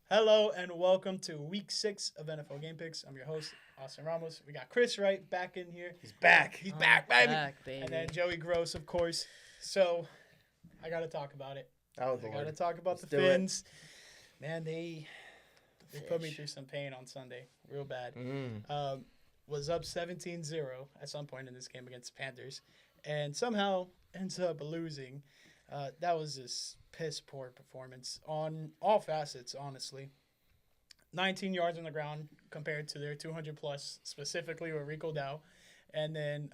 Hello and welcome to Week 6 of NFL Gamepicks. I'm your host, Austin Ramos. We got Chris Wright back in here. He's back. He's back, baby. Back, baby. And then Joey Gross, of course. So, I got to talk about it. Oh, I got to talk about Let's the do it. Fins. Man, they put me through some pain on Sunday. Real bad. Was up 17-0 at some point in this game against the Panthers. And somehow ends up losing. That was just piss poor performance on all facets, honestly. 19 yards on the ground compared to their 200 plus, specifically with Rico Dow. And then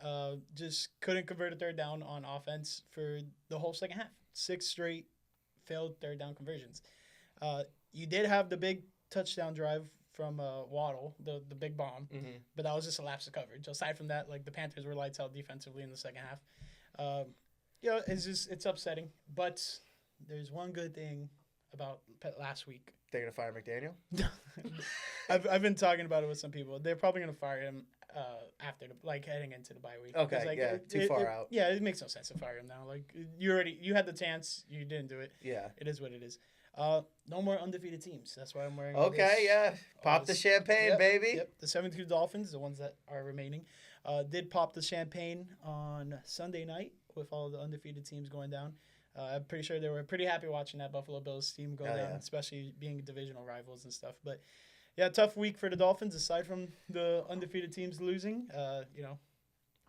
just couldn't convert a third down on offense for the whole second half. 6 straight failed third down conversions. You did have the big touchdown drive from Waddle, the big bomb, but that was just a lapse of coverage. Aside from that, like the Panthers were lights out defensively in the second half. It's upsetting, but there's one good thing about last week. They're going to fire McDaniel? I've been talking about it with some people. They're probably going to fire him after heading into the bye week. Okay, too far out. Yeah, it makes no sense to fire him now. Like you had the chance, you didn't do it. Yeah. It is what it is. No more undefeated teams. That's why I'm wearing. Okay, yeah. Pop the champagne, baby. Yep. The 72 Dolphins, the ones that are remaining, did pop the champagne on Sunday night with all the undefeated teams going down. I'm pretty sure they were pretty happy watching that Buffalo Bills team go down, especially being divisional rivals and stuff. But yeah, tough week for the Dolphins. Aside from the undefeated teams losing,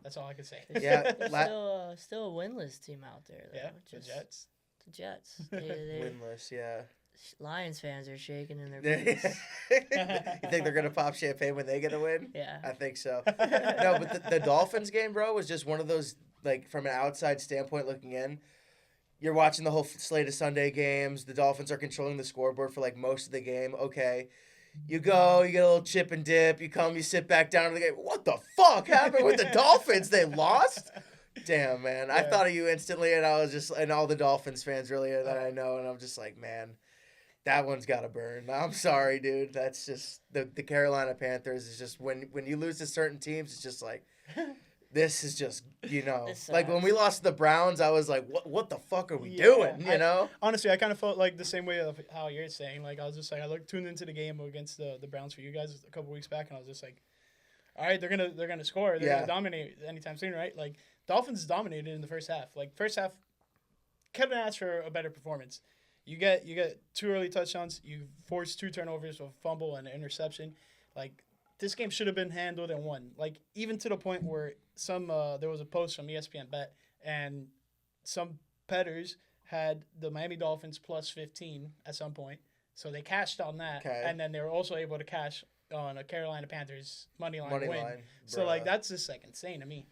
that's all I can say. Yeah, There's still a winless team out there, though. Yeah, the Jets. The Jets. Winless, yeah. Lions fans are shaking in their boots. You think they're going to pop champagne when they get a win? Yeah. I think so. No, but the Dolphins game, bro, was just one of those, like, from an outside standpoint looking in, you're watching the whole slate of Sunday games. The Dolphins are controlling the scoreboard for, like, most of the game. Okay. You go, you get a little chip and dip. You come, you sit back down to the game. What the fuck happened with the Dolphins? They lost? Damn, man. Yeah. I thought of you instantly, and I was just, and all the Dolphins fans really that I know, and I'm just like, man, that one's got to burn. I'm sorry, dude. That's just, the Carolina Panthers is just, when you lose to certain teams, it's just like, this is just, like when we lost to the Browns, I was like, what the fuck are we doing, you know? Honestly, I kind of felt like the same way of how you're saying. Like, I was just like, tuned into the game against the Browns for you guys a couple weeks back, and I was just like, all right, they're gonna score. They're gonna dominate anytime soon, right? Like, Dolphins dominated in the first half. Like, first half, couldn't ask for a better performance. You get 2 early touchdowns. You force 2 turnovers with a fumble and an interception. Like, this game should have been handled and won. Like, even to the point where there was a post from ESPN Bet, and some bettors had the Miami Dolphins plus 15 at some point. So they cashed on that, and then they were also able to cash on a Carolina Panthers money line. So like, that's just like insane to me.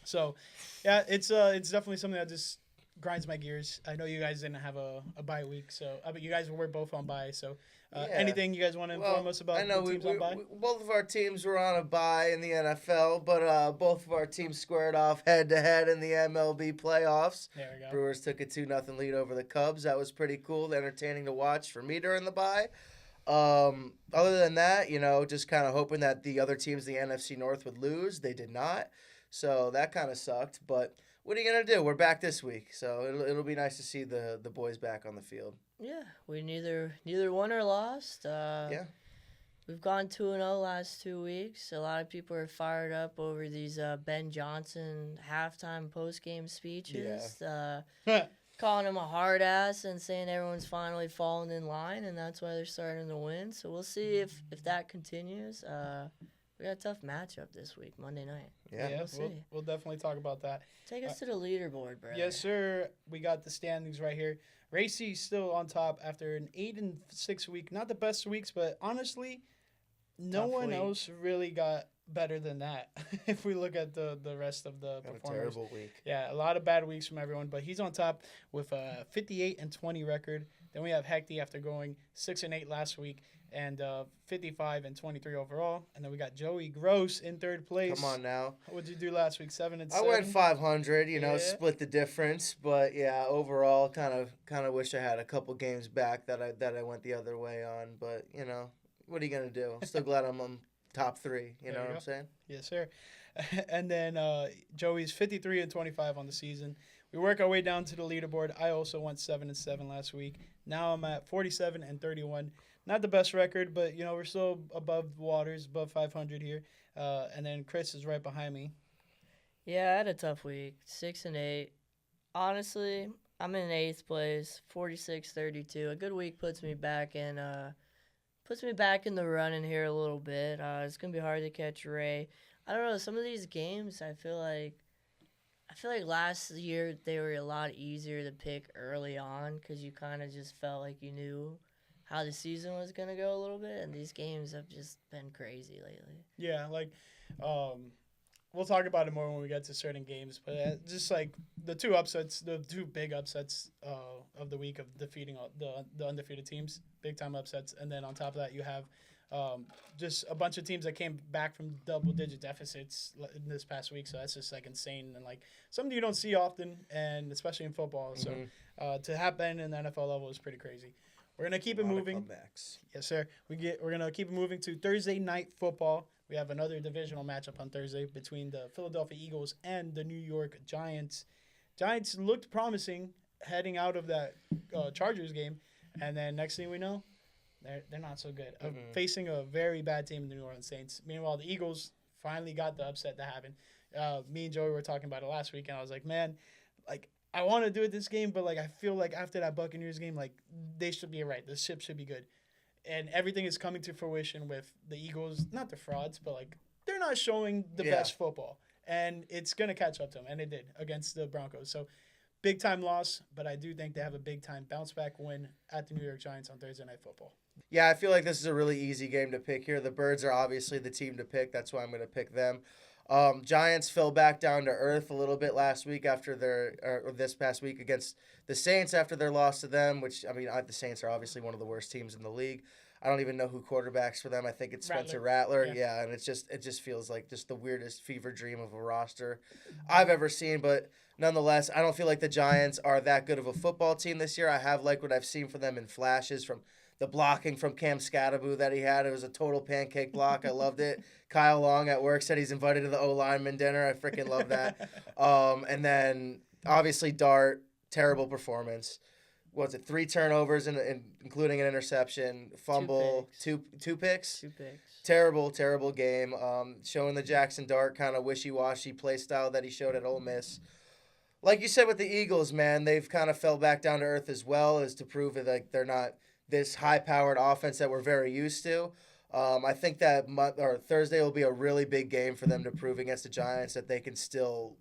So yeah, it's definitely something that just grinds my gears. I know you guys didn't have a bye week, so but you guys were both on bye. So anything you guys want to inform us about? I know the teams on bye? Both of our teams were on a bye in the NFL, but both of our teams squared off head to head in the MLB playoffs. There we go. Brewers took a 2-0 lead over the Cubs. That was pretty cool, entertaining to watch for me during the bye. Other than that, just kind of hoping that the other teams in the NFC North would lose. They did not, so that kind of sucked. But what are you gonna do? We're back this week, so it'll be nice to see the boys back on the field. Yeah, we neither won or lost. We've gone 2-0 last 2 weeks. A lot of people are fired up over these Ben Johnson halftime post-game speeches. Calling him a hard ass and saying everyone's finally fallen in line, and that's why they're starting to win. So we'll see if that continues. We got a tough matchup this week, Monday night. Yeah, we'll definitely talk about that. Take us to the leaderboard, bro. Yes, sir. We got the standings right here. Racy's still on top after an 8-6 week. Not the best weeks, but honestly, no one else really got better than that. If we look at the rest of the performers. A terrible week. Yeah, a lot of bad weeks from everyone, but he's on top with a 58-20 record. Then we have Hecty after going 6-8 last week, and 55-23 overall. And then we got Joey Gross in third place. Come on now. What'd you do last week? 7-7? I went 500, split the difference. But yeah, overall, kind of wish I had a couple games back that I went the other way on. But what are you gonna do? I'm still glad I'm on top 3. You know what I'm saying? Yes, sir. And then Joey's 53-25 on the season. We work our way down to the leaderboard. I also went 7-7 last week. Now I'm at 47-31. not the best record, but we're still above waters, above 500 here. And then Chris is right behind me. Yeah, I had a tough week. 6-8. Honestly, I'm in 8th place, 46-32. A good week puts me back in the running here a little bit. It's gonna be hard to catch Ray. I don't know, some of these games I feel like last year they were a lot easier to pick early on because you kind of just felt like you knew how the season was gonna go a little bit, and these games have just been crazy lately. Yeah, we'll talk about it more when we get to certain games, but just like the two big upsets of the week of defeating the undefeated teams, big time upsets, and then on top of that you have just a bunch of teams that came back from double-digit deficits in this past week, so that's just like insane and like something you don't see often, and especially in football. Mm-hmm. So to happen in the NFL level is pretty crazy. We're gonna keep it moving. Yes, sir. We're gonna keep it moving to Thursday night football. We have another divisional matchup on Thursday between the Philadelphia Eagles and the New York Giants. Giants looked promising heading out of that Chargers game, and then next thing we know, they're not so good. Facing a very bad team, the New Orleans Saints. Meanwhile, the Eagles finally got the upset that happened. Me and Joey were talking about it last week, and I was like, man, like I want to do it this game, but like I feel like after that Buccaneers game, like they should be right. The ship should be good. And everything is coming to fruition with the Eagles, not the frauds, but like they're not showing the best football. And it's going to catch up to them, and it did against the Broncos. So big time loss, but I do think they have a big time bounce back win at the New York Giants on Thursday Night Football. Yeah, I feel like this is a really easy game to pick here. The Birds are obviously the team to pick. That's why I'm going to pick them. Giants fell back down to earth a little bit last week this past week against the Saints after their loss to them, which, I mean, the Saints are obviously one of the worst teams in the league. I don't even know who quarterbacks for them. I think it's Spencer Rattler. Yeah, and it just feels like just the weirdest fever dream of a roster I've ever seen. But nonetheless, I don't feel like the Giants are that good of a football team this year. I have liked what I've seen from them in flashes from the blocking from Cam Scatteraboo that he had. It was a total pancake block. I loved it. Kyle Long at work said he's invited to the O-lineman dinner. I freaking love that. And then, obviously, Dart, terrible performance. What was it, 3 turnovers, including an interception, fumble, two picks? 2 picks. Terrible game. Showing the Jackson Dart kind of wishy-washy play style that he showed at Ole Miss. Like you said with the Eagles, man, they've kind of fell back down to earth as well, as to prove that like they're not this high-powered offense that we're very used to. I think that Thursday will be a really big game for them to prove against the Giants that they can still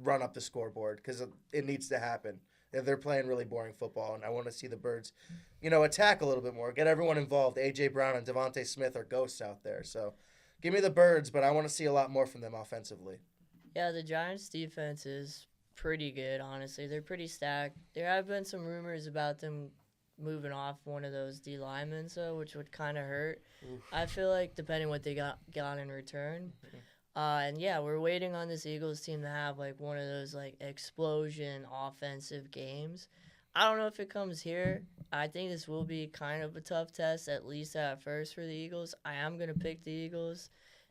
run up the scoreboard, because it needs to happen. They're playing really boring football, and I want to see the Birds, attack a little bit more, get everyone involved. A.J. Brown and Devontae Smith are ghosts out there. So give me the Birds, but I want to see a lot more from them offensively. Yeah, the Giants' defense is pretty good, honestly. They're pretty stacked. There have been some rumors about them moving off one of those D linemen, which would kind of hurt. Oof. I feel like, depending what they got in return. And yeah, we're waiting on this Eagles team to have like one of those like explosion offensive games. I don't know if it comes here. I think this will be kind of a tough test, at least at first, for the Eagles. I am going to pick the Eagles.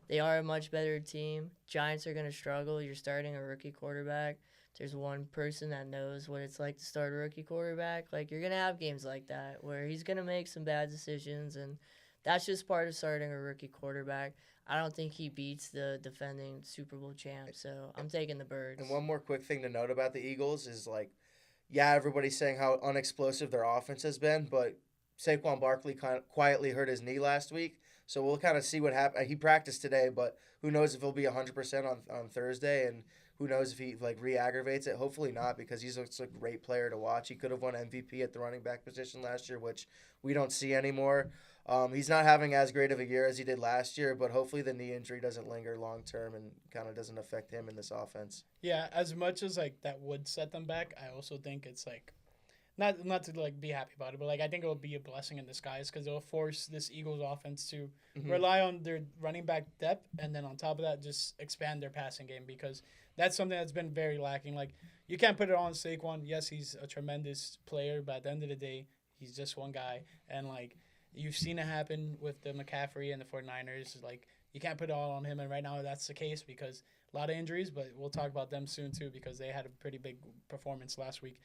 They are a much better team. Giants are going to struggle. You're starting a rookie quarterback. There's one person that knows what it's like to start a rookie quarterback. Like, you're going to have games like that where he's going to make some bad decisions, and that's just part of starting a rookie quarterback. I don't think he beats the defending Super Bowl champ, so I'm taking the Birds. And one more quick thing to note about the Eagles is, like, yeah, everybody's saying how unexplosive their offense has been, but Saquon Barkley kind of quietly hurt his knee last week, so we'll kind of see what happens. He practiced today, but who knows if he'll be 100% on Thursday, and who knows if he, like, re-aggravates it. Hopefully not, because he's a great player to watch. He could have won MVP at the running back position last year, which we don't see anymore. He's not having as great of a year as he did last year, but hopefully the knee injury doesn't linger long term and kind of doesn't affect him in this offense. Yeah, as much as like that would set them back, I also think it's like not to like be happy about it, but like I think it will be a blessing in disguise, because it will force this Eagles offense to rely on their running back depth, and then on top of that just expand their passing game, because that's something that's been very lacking. Like, you can't put it on Saquon. Yes, he's a tremendous player, but at the end of the day, he's just one guy, and like, you've seen it happen with the McCaffrey and the 49ers. Like, you can't put it all on him, and right now that's the case, because A lot of injuries, but we'll talk about them soon too because they had a pretty big performance last week.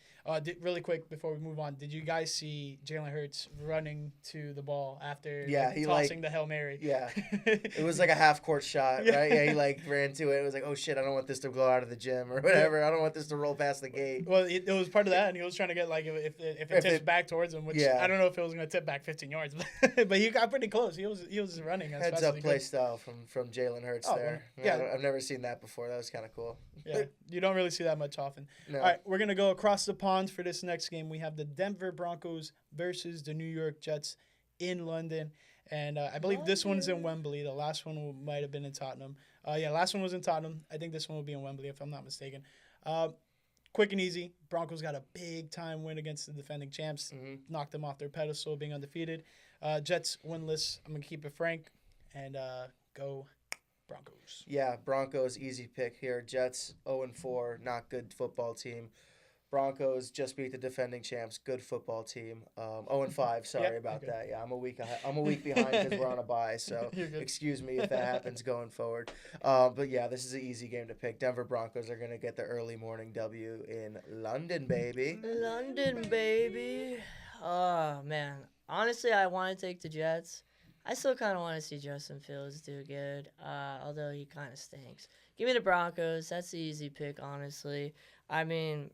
Really quick before we move on, did you guys see Jalen Hurts running to the ball after tossing the Hail Mary? Yeah, it was like a half-court shot, right? Yeah, he ran to it. It was like, oh shit, I don't want this to go out of the gym or whatever. I don't want this to roll past the gate. Well, it was part of that, and he was trying to get if it tips back towards him, which I don't know if it was going to tip back 15 yards, but he got pretty close. He was running as heads fast up as he play could. style from Jalen Hurts there. Yeah, I've never seen that before. That was kind of cool. Yeah, you don't really see that much often. No. All right, we're going to go across the pond for this next game. We have the Denver Broncos versus the New York Jets in London. And I believe this one's in Wembley. The last one might have been in Tottenham. Last one was in Tottenham. I think this one will be in Wembley if I'm not mistaken. Quick and easy. Broncos got a big-time win against the defending champs. Knocked them off their pedestal, being undefeated. Jets winless. I'm going to keep it frank and go Broncos. Yeah, Broncos, easy pick here. Jets, 0-4, not good football team. Broncos just beat the defending champs, good football team. 0-5, sorry about that. Yeah, I'm a week behind because we're on a bye, so excuse me if that happens going forward. But yeah, this is an easy game to pick. Denver Broncos are going to get the early morning W in London, baby. London, baby. Oh, man. Honestly, I want to take the Jets. I still kind of want to see Justin Fields do good, although he kind of stinks. Give me the Broncos. That's the easy pick, honestly. I mean,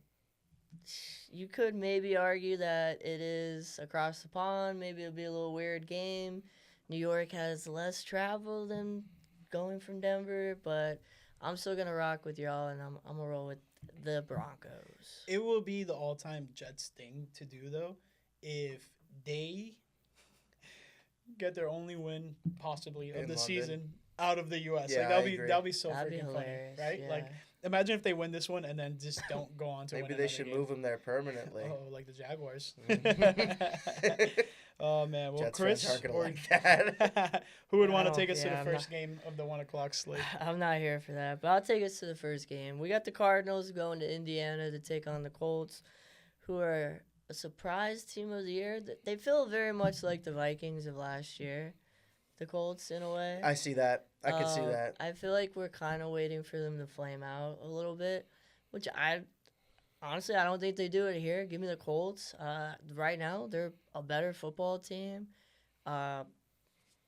you could maybe argue that it is across the pond. Maybe it'll be a little weird game. New York has less travel than going from Denver, but I'm still going to rock with y'all, and I'm going to roll with the Broncos. It will be the all-time Jets thing to do, though, if they get their only win possibly of the season out of the U.S. Yeah, that'll be so freaking funny, right? Yeah. Like, imagine if they win this one and then just don't go on to Maybe win they should move them there permanently. Oh, like the Jaguars. Oh man, well, Jets Chris, fans aren't gonna like that. who would want to take us to the first game of the 1 o'clock slate? I'm not here for that, but I'll take us to the first game. We got the Cardinals going to Indiana to take on the Colts, who are a surprise team of the year. They feel very much like the Vikings of last year, the Colts in a way. I see that. I can see that. I feel like we're kind of waiting for them to flame out a little bit, which honestly, I don't think they do it here. Give me the Colts. Right now, they're a better football team. I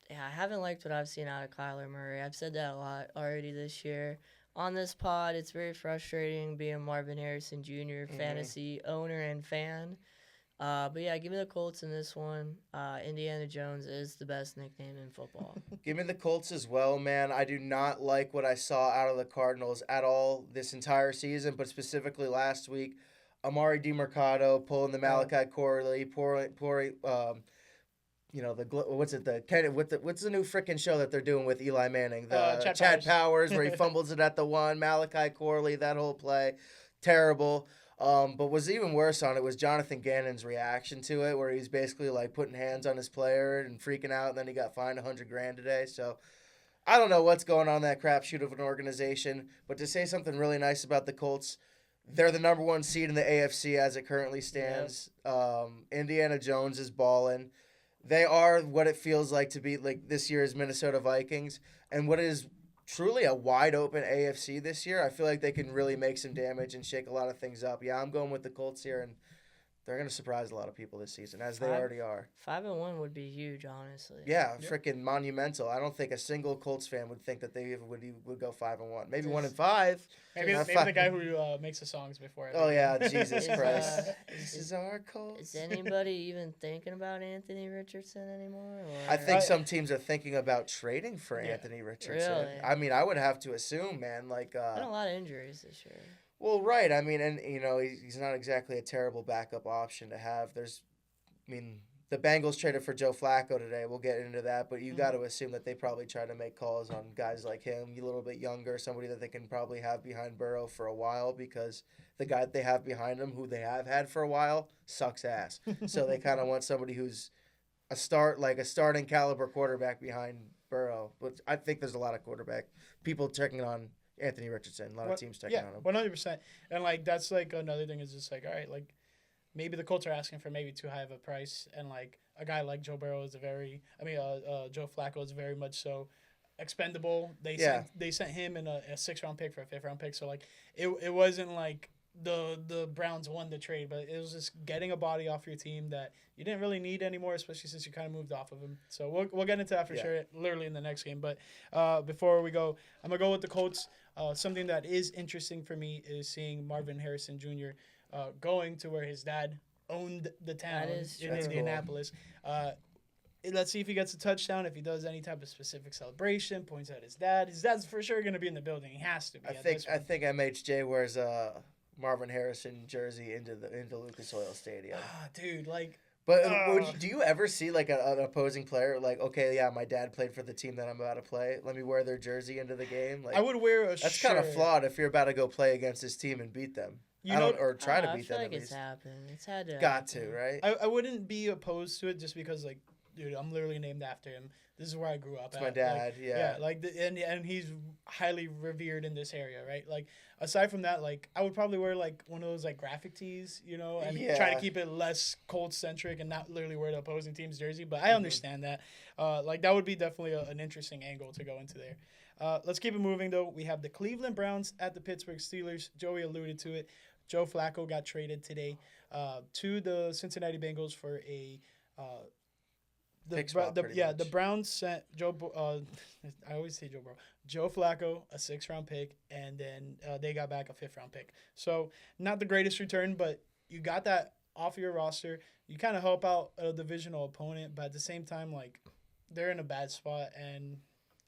haven't liked what I've seen out of Kyler Murray. I've said that a lot already this year. On this pod, it's very frustrating being Marvin Harrison Jr., fantasy owner and fan. But yeah, give me the Colts in this one. Indiana Jones is the best nickname in football. Give me the Colts as well, man. I do not like what I saw out of the Cardinals at all this entire season, but specifically last week. Amari DiMercato pulling the Malachi Corley, what's the new freaking show that they're doing with Eli Manning? The Chad Powers, where he fumbles it at the one. Malachi Corley, that whole play, terrible. But what's even worse on it was Jonathan Gannon's reaction to it, where he's basically like putting hands on his player and freaking out, and then he got fined $100,000 today. So I don't know what's going on in that crapshoot of an organization. But to say something really nice about the Colts, they're the number 1 seed in the AFC as it currently stands. Yep. Indiana Jones is balling. They are what it feels like to be like this year's Minnesota Vikings, and what is truly a wide open AFC this year. I feel like they can really make some damage and shake a lot of things up. Yeah, I'm going with the Colts here, and they're going to surprise a lot of people this season, as they already are. 5-1 would be huge, honestly. Yeah, freaking monumental. I don't think a single Colts fan would think that they would go 5-1. Maybe 1-5. Maybe the guy who makes the songs before. Oh yeah, Jesus Christ! This is our Colts. Is anybody even thinking about Anthony Richardson anymore? Or? I think some teams are thinking about trading for Anthony Richardson. Really? I mean, I would have to assume, man. Like, been a lot of injuries this year. Well, right. I mean, and he's not exactly a terrible backup option to have. The Bengals traded for Joe Flacco today. We'll get into that, but you got to assume that they probably try to make calls on guys like him, a little bit younger, somebody that they can probably have behind Burrow for a while, because the guy that they have behind him, who they have had for a while, sucks ass. So they kind of want somebody who's a starting caliber quarterback behind Burrow. But I think there's a lot of quarterback people checking on Anthony Richardson. A lot of teams checking on him. 100%. And like that's like another thing is just like, all right, like maybe the Colts are asking for maybe too high of a price, and like a guy like Joe Flacco is very much so expendable. They sent him in a 6th-round pick for a 5th-round pick. So like it wasn't like the Browns won the trade, but it was just getting a body off your team that you didn't really need anymore, especially since you kind of moved off of him. So we'll get into that for sure, literally in the next game. But before we go, I'm gonna go with the Colts. Something that is interesting for me is seeing Marvin Harrison Jr. Going to where his dad owned the town in Indianapolis. Cool. Let's see if he gets a touchdown. If he does any type of specific celebration, points out his dad. His dad's for sure going to be in the building. He has to be. I think MHJ wears a Marvin Harrison jersey into Lucas Oil Stadium. Dude, like. But do you ever see like an opposing player like, okay, yeah, my dad played for the team that I'm about to play. Let me wear their jersey into the game. Like, I would wear a. That's kind of flawed if you're about to go play against this team and beat them. Or try to beat them. I feel like at it's least. Happened. It's had to. Got to, right? I wouldn't be opposed to it just because like. Dude, I'm literally named after him. This is where I grew up. It's my dad, Yeah, like and he's highly revered in this area, right? Like aside from that, like I would probably wear like one of those like graphic tees, you know, and try to keep it less Colts centric and not literally wear the opposing team's jersey. But I understand that. Like that would be definitely an interesting angle to go into there. Let's keep it moving though. We have the Cleveland Browns at the Pittsburgh Steelers. Joey alluded to it. Joe Flacco got traded today to the Cincinnati Bengals for a. The Browns sent I always say Joe Flacco a 6th-round pick, and then they got back a 5th-round pick. So not the greatest return, but you got that off your roster. You kind of help out a divisional opponent, but at the same time, like they're in a bad spot, and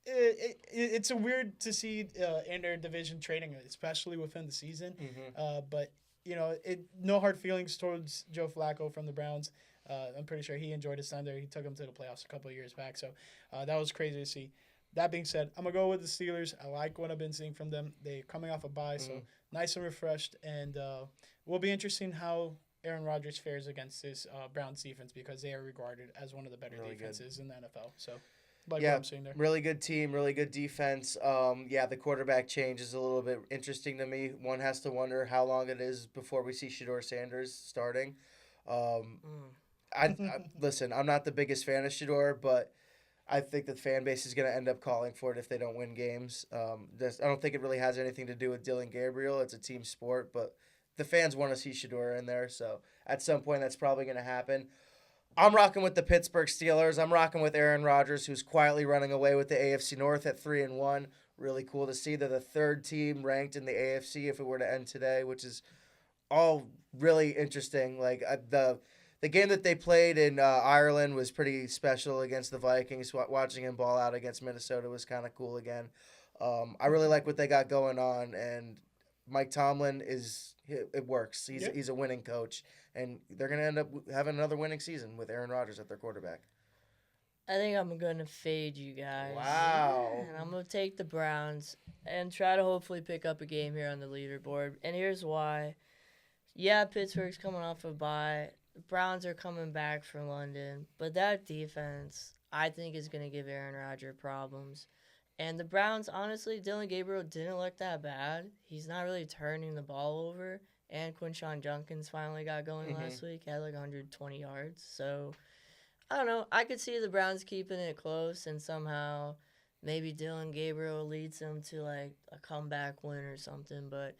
it's a weird to see in their division trading, especially within the season. But you know, no hard feelings towards Joe Flacco from the Browns. I'm pretty sure he enjoyed his time there. He took him to the playoffs a couple of years back. So that was crazy to see. That being said, I'm going to go with the Steelers. I like what I've been seeing from them. They're coming off a bye, so nice and refreshed. And will be interesting how Aaron Rodgers fares against this Browns defense because they are regarded as one of the better defenses in the NFL. So what I'm seeing there. Really good team, really good defense. The quarterback change is a little bit interesting to me. One has to wonder how long it is before we see Shedeur Sanders starting. Listen, I'm not the biggest fan of Shedeur, but I think the fan base is going to end up calling for it if they don't win games. I don't think it really has anything to do with Dylan Gabriel. It's a team sport, but the fans want to see Shedeur in there, so at some point that's probably going to happen. I'm rocking with the Pittsburgh Steelers. I'm rocking with Aaron Rodgers, who's quietly running away with the AFC North at 3-1. Really cool to see. They're the 3rd team ranked in the AFC if it were to end today, which is all really interesting. Like the game that they played in Ireland was pretty special against the Vikings. Watching him ball out against Minnesota was kind of cool again. I really like what they got going on, and Mike Tomlin it works. He's a winning coach, and they're going to end up having another winning season with Aaron Rodgers at their quarterback. I think I'm going to fade you guys. Wow. And I'm going to take the Browns and try to hopefully pick up a game here on the leaderboard. And here's why. Yeah, Pittsburgh's coming off a bye. The Browns are coming back from London, but that defense, I think, is going to give Aaron Rodgers problems. And the Browns, honestly, Dylan Gabriel didn't look that bad. He's not really turning the ball over. And Quinshon Judkins finally got going last week. He had like 120 yards. So, I don't know. I could see the Browns keeping it close, and somehow maybe Dylan Gabriel leads them to like a comeback win or something. But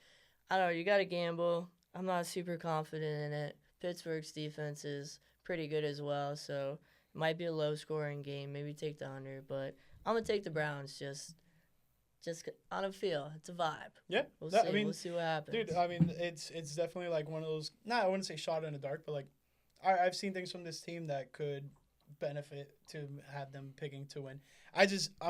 I don't know. You got to gamble. I'm not super confident in it. Pittsburgh's defense is pretty good as well, so it might be a low-scoring game. Maybe take the under, but I'm going to take the Browns just on a feel. It's a vibe. Yeah. We'll see. We'll see what happens. Dude, I mean, it's definitely like one of those, I wouldn't say shot in the dark, but like I've seen things from this team that could benefit to have them picking to win.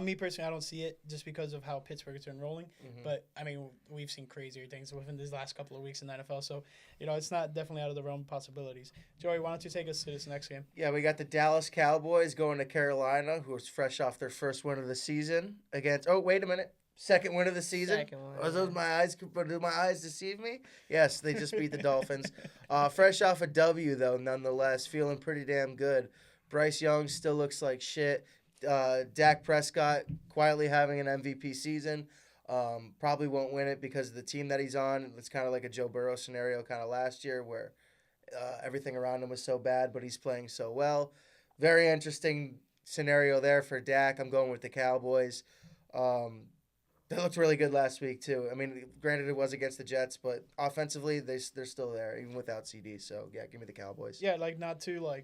Me personally, I don't see it just because of how Pittsburgh is enrolling. But, I mean, we've seen crazier things within these last couple of weeks in the NFL. So, it's not definitely out of the realm of possibilities. Joey, why don't you take us to this next game? Yeah, we got the Dallas Cowboys going to Carolina, who was fresh off their first win of the season against – oh, wait a minute. Second win of the season? Second one. Did my eyes deceive me? Yes, they just beat the Dolphins. Fresh off a W, though, nonetheless. Feeling pretty damn good. Bryce Young still looks like shit. Dak Prescott quietly having an MVP season. Probably won't win it because of the team that he's on. It's kind of like a Joe Burrow scenario kind of last year where everything around him was so bad, but he's playing so well. Very interesting scenario there for Dak. I'm going with the Cowboys. They looked really good last week too. I mean, granted it was against the Jets, but offensively they're still there even without CD. So yeah, give me the Cowboys. Yeah, like not to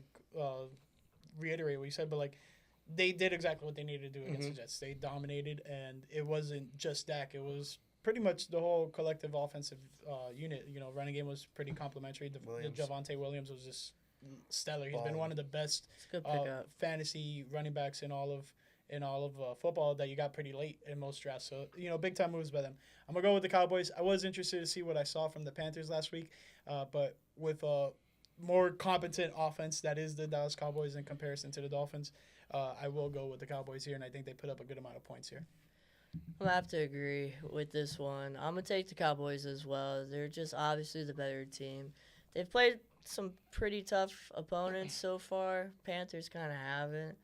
reiterate what you said, but like they did exactly what they needed to do against the Jets. They dominated, and it wasn't just Dak. It was pretty much the whole collective offensive unit. Running game was pretty complimentary. The Javonte Williams was just stellar. He's been one of the best fantasy running backs in all of football that you got pretty late in most drafts. So, big time moves by them. I'm going to go with the Cowboys. I was interested to see what I saw from the Panthers last week, but with a more competent offense that is the Dallas Cowboys in comparison to the Dolphins, I will go with the Cowboys here, and I think they put up a good amount of points here. I'm going to have to agree with this one. I'm going to take the Cowboys as well. They're just obviously the better team. They've played some pretty tough opponents so far. Panthers kind of haven't.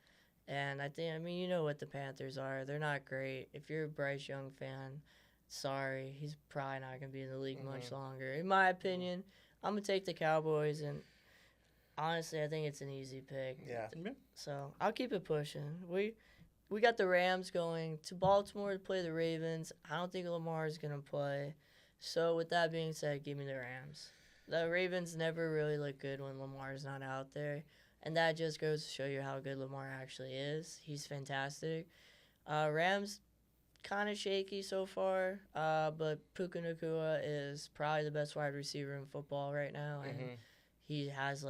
And you know what the Panthers are. They're not great. If you're a Bryce Young fan, sorry. He's probably not going to be in the league much longer. In my opinion, I'm going to take the Cowboys. And honestly, I think it's an easy pick. Yeah. So I'll keep it pushing. We got the Rams going to Baltimore to play the Ravens. I don't think Lamar is going to play. So with that being said, give me the Rams. The Ravens never really look good when Lamar's not out there. And that just goes to show you how good Lamar actually is. He's fantastic. Rams, kind of shaky so far, but Puka Nacua is probably the best wide receiver in football right now, and he has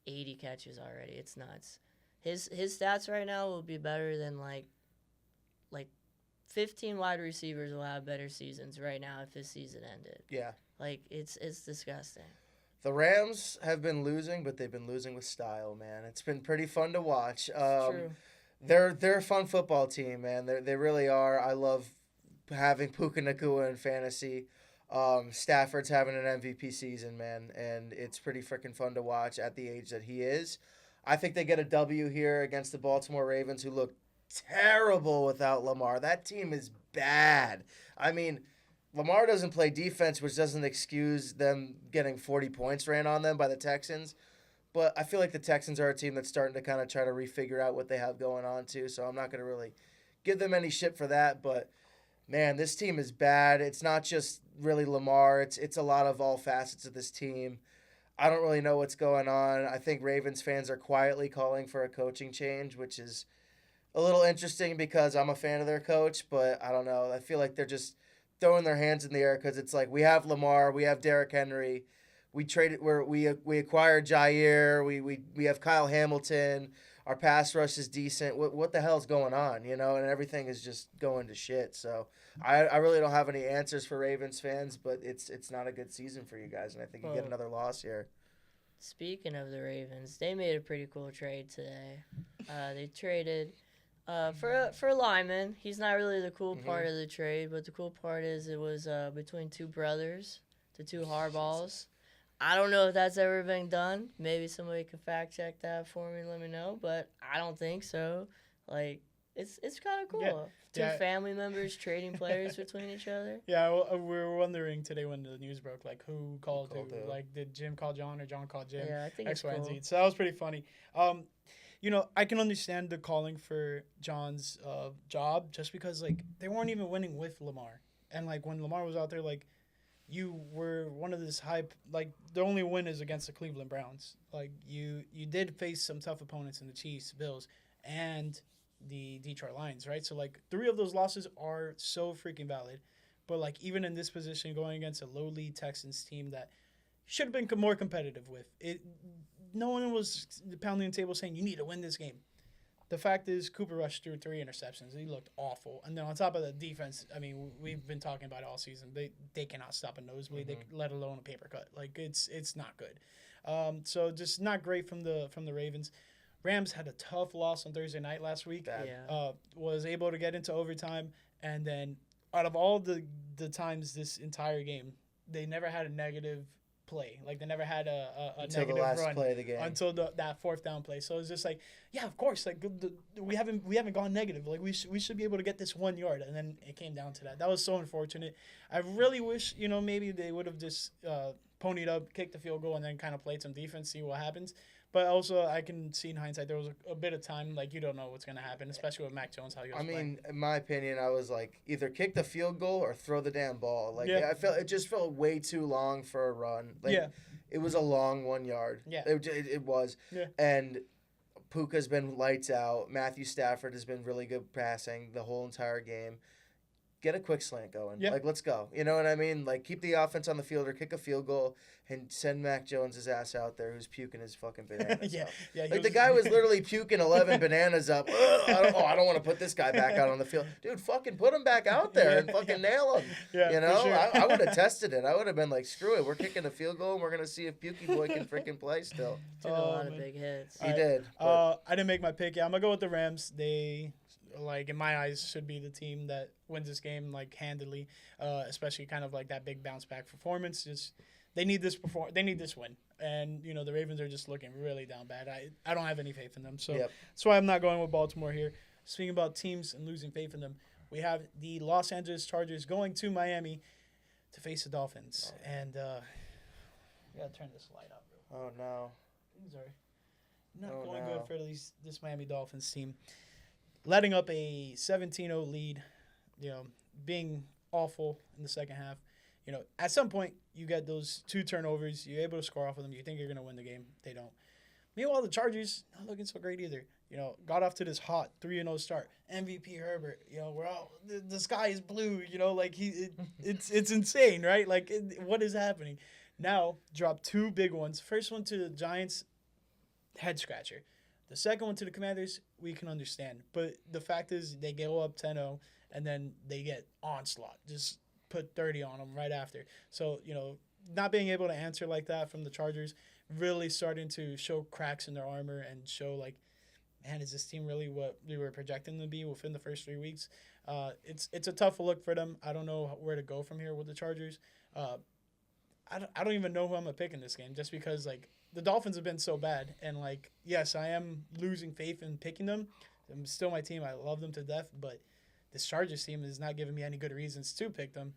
80 catches already. It's nuts. His stats right now will be better than like 15 wide receivers will have better seasons right now if his season ended. Yeah. It's disgusting. The Rams have been losing, but they've been losing with style, man. It's been pretty fun to watch. True. They're a fun football team, man. They really are. I love having Puka Nacua in fantasy. Stafford's having an MVP season, man, and it's pretty freaking fun to watch at the age that he is. I think they get a W here against the Baltimore Ravens, who look terrible without Lamar. That team is bad. I mean, Lamar doesn't play defense, which doesn't excuse them getting 40 points ran on them by the Texans. But I feel like the Texans are a team that's starting to kind of try to refigure out what they have going on, too. So I'm not going to really give them any shit for that. But, man, this team is bad. It's not just really Lamar. It's a lot of all facets of this team. I don't really know what's going on. I think Ravens fans are quietly calling for a coaching change, which is a little interesting because I'm a fan of their coach. But I don't know. I feel like they're just throwing their hands in the air because it's like we have Lamar, we have Derrick Henry, we acquired Jair, we have Kyle Hamilton, our pass rush is decent. What the hell's going on, and everything is just going to shit. So I really don't have any answers for Ravens fans, but it's not a good season for you guys, and I think you get another loss here. Speaking of the Ravens, they made a pretty cool trade today. They traded for Lyman. He's not really the cool part of the trade, but the cool part is it was between two brothers, the two Harbaughs. I don't know if that's ever been done. Maybe somebody could fact check that for me and let me know, but I don't think so. It's kind of cool. Two family members trading players between each other. Yeah, we were wondering today when the news broke, who called who? Did Jim call John or John call Jim? Yeah, I think X, it's Y, cool. and Z. So that was pretty funny. I can understand the calling for John's job just because, they weren't even winning with Lamar. And, when Lamar was out there, you were one of this hype. The only win is against the Cleveland Browns. You did face some tough opponents in the Chiefs, Bills, and the Detroit Lions, right? So, 3 of those losses are so freaking valid. But, even in this position, going against a lowly Texans team that should have been more competitive with it, no one was pounding the table saying, you need to win this game. The fact is, Cooper Rush threw 3 interceptions. He looked awful. And then on top of the defense, we've been talking about it all season. They cannot stop a nosebleed, let alone a paper cut. It's not good. So just not great from the Ravens. Rams had a tough loss on Thursday night last week. Was able to get into overtime. And then out of all the times this entire game, they never had a negative play. They never had a until negative the last run play of the game. until that 4th down play. So it's just of course, we haven't gone negative. We should be able to get this 1 yard, and then it came down to that. That was so unfortunate. I really wish maybe they would have just ponied up, kicked the field goal, and then kind of played some defense, see what happens. But also, I can see in hindsight there was a bit of time, like, you don't know what's going to happen, especially with Mac Jones, how he was playing. In my opinion, I was like, either kick the field goal or throw the damn ball. Like, Yeah. it just felt way too long for a run. Like, Yeah. It was a long 1 yard. Yeah. It was. Yeah. And Puka's been lights out. Matthew Stafford has been really good passing the whole entire game. Get a quick slant going. Yeah. Like, let's go. You know what I mean? Like, keep the offense on the field or kick a field goal and send Mac Jones' ass out there who's puking his fucking bananas Yeah. up. Yeah. Like, the guy was literally puking 11 bananas up. I don't want to put this guy back out on the field. Dude, fucking put him back out there and fucking nail him. Yeah, you know? for sure. I would have tested it. I would have been like, screw it. We're kicking a field goal and we're going to see if Pukey Boy can freaking play still. Took a lot of big hits. He did. I didn't make my pick. Yeah, I'm going to go with the Rams. They, like, in my eyes, should be the team that wins this game, like, handily, especially kind of like that big bounce back performance. Just they need this win. And, you know, the Ravens are just looking really down bad. I don't have any faith in them. So that's why I'm not going with Baltimore here. Speaking about teams and losing faith in them, we have the Los Angeles Chargers going to Miami to face the Dolphins. And we got to turn this light up. Oh, no. Things are not going good for this Miami Dolphins team. Letting up a 17-0 lead, you know, being awful in the second half. You know, at some point, you get those 2 turnovers. You're able to score off of them. You think you're going to win the game. They don't. Meanwhile, the Chargers, not looking so great either. You know, got off to this hot 3-0 start. MVP Herbert, you know, we're all, the sky is blue, you know, like it's insane, right? Like, what is happening? Now, dropped 2 big ones. First one to the Giants, head scratcher. The second one to the Commanders, we can understand. But the fact is they go up 10-0, and then they get onslaught. Just put 30 on them right after. So, you know, not being able to answer like that from the Chargers, really starting to show cracks in their armor and show, like, man, is this team really what we were projecting them to be within the first 3 weeks? It's a tough look for them. I don't know where to go from here with the Chargers. I don't even know who I'm going to pick in this game just because, like, the Dolphins have been so bad. And, like, yes, I am losing faith in picking them. I'm still my team. I love them to death. But this Chargers team is not giving me any good reasons to pick them.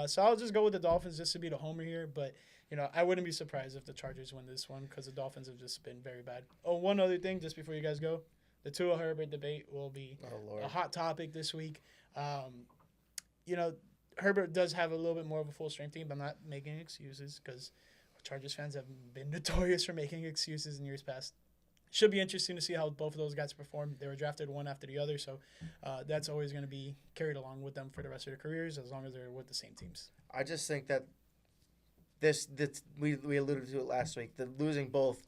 So I'll just go with the Dolphins just to be the homer here. But, you know, I wouldn't be surprised if the Chargers win this one because the Dolphins have just been very bad. Oh, one other thing just before you guys go. The Tua Herbert debate will be a hot topic this week. You know, Herbert does have a little bit more of a full-strength team, but I'm not making excuses because Chargers fans have been notorious for making excuses in years past. Should be interesting to see how both of those guys perform. They were drafted one after the other, so that's always going to be carried along with them for the rest of their careers as long as they're with the same teams. I just think that we alluded to it last week, the losing both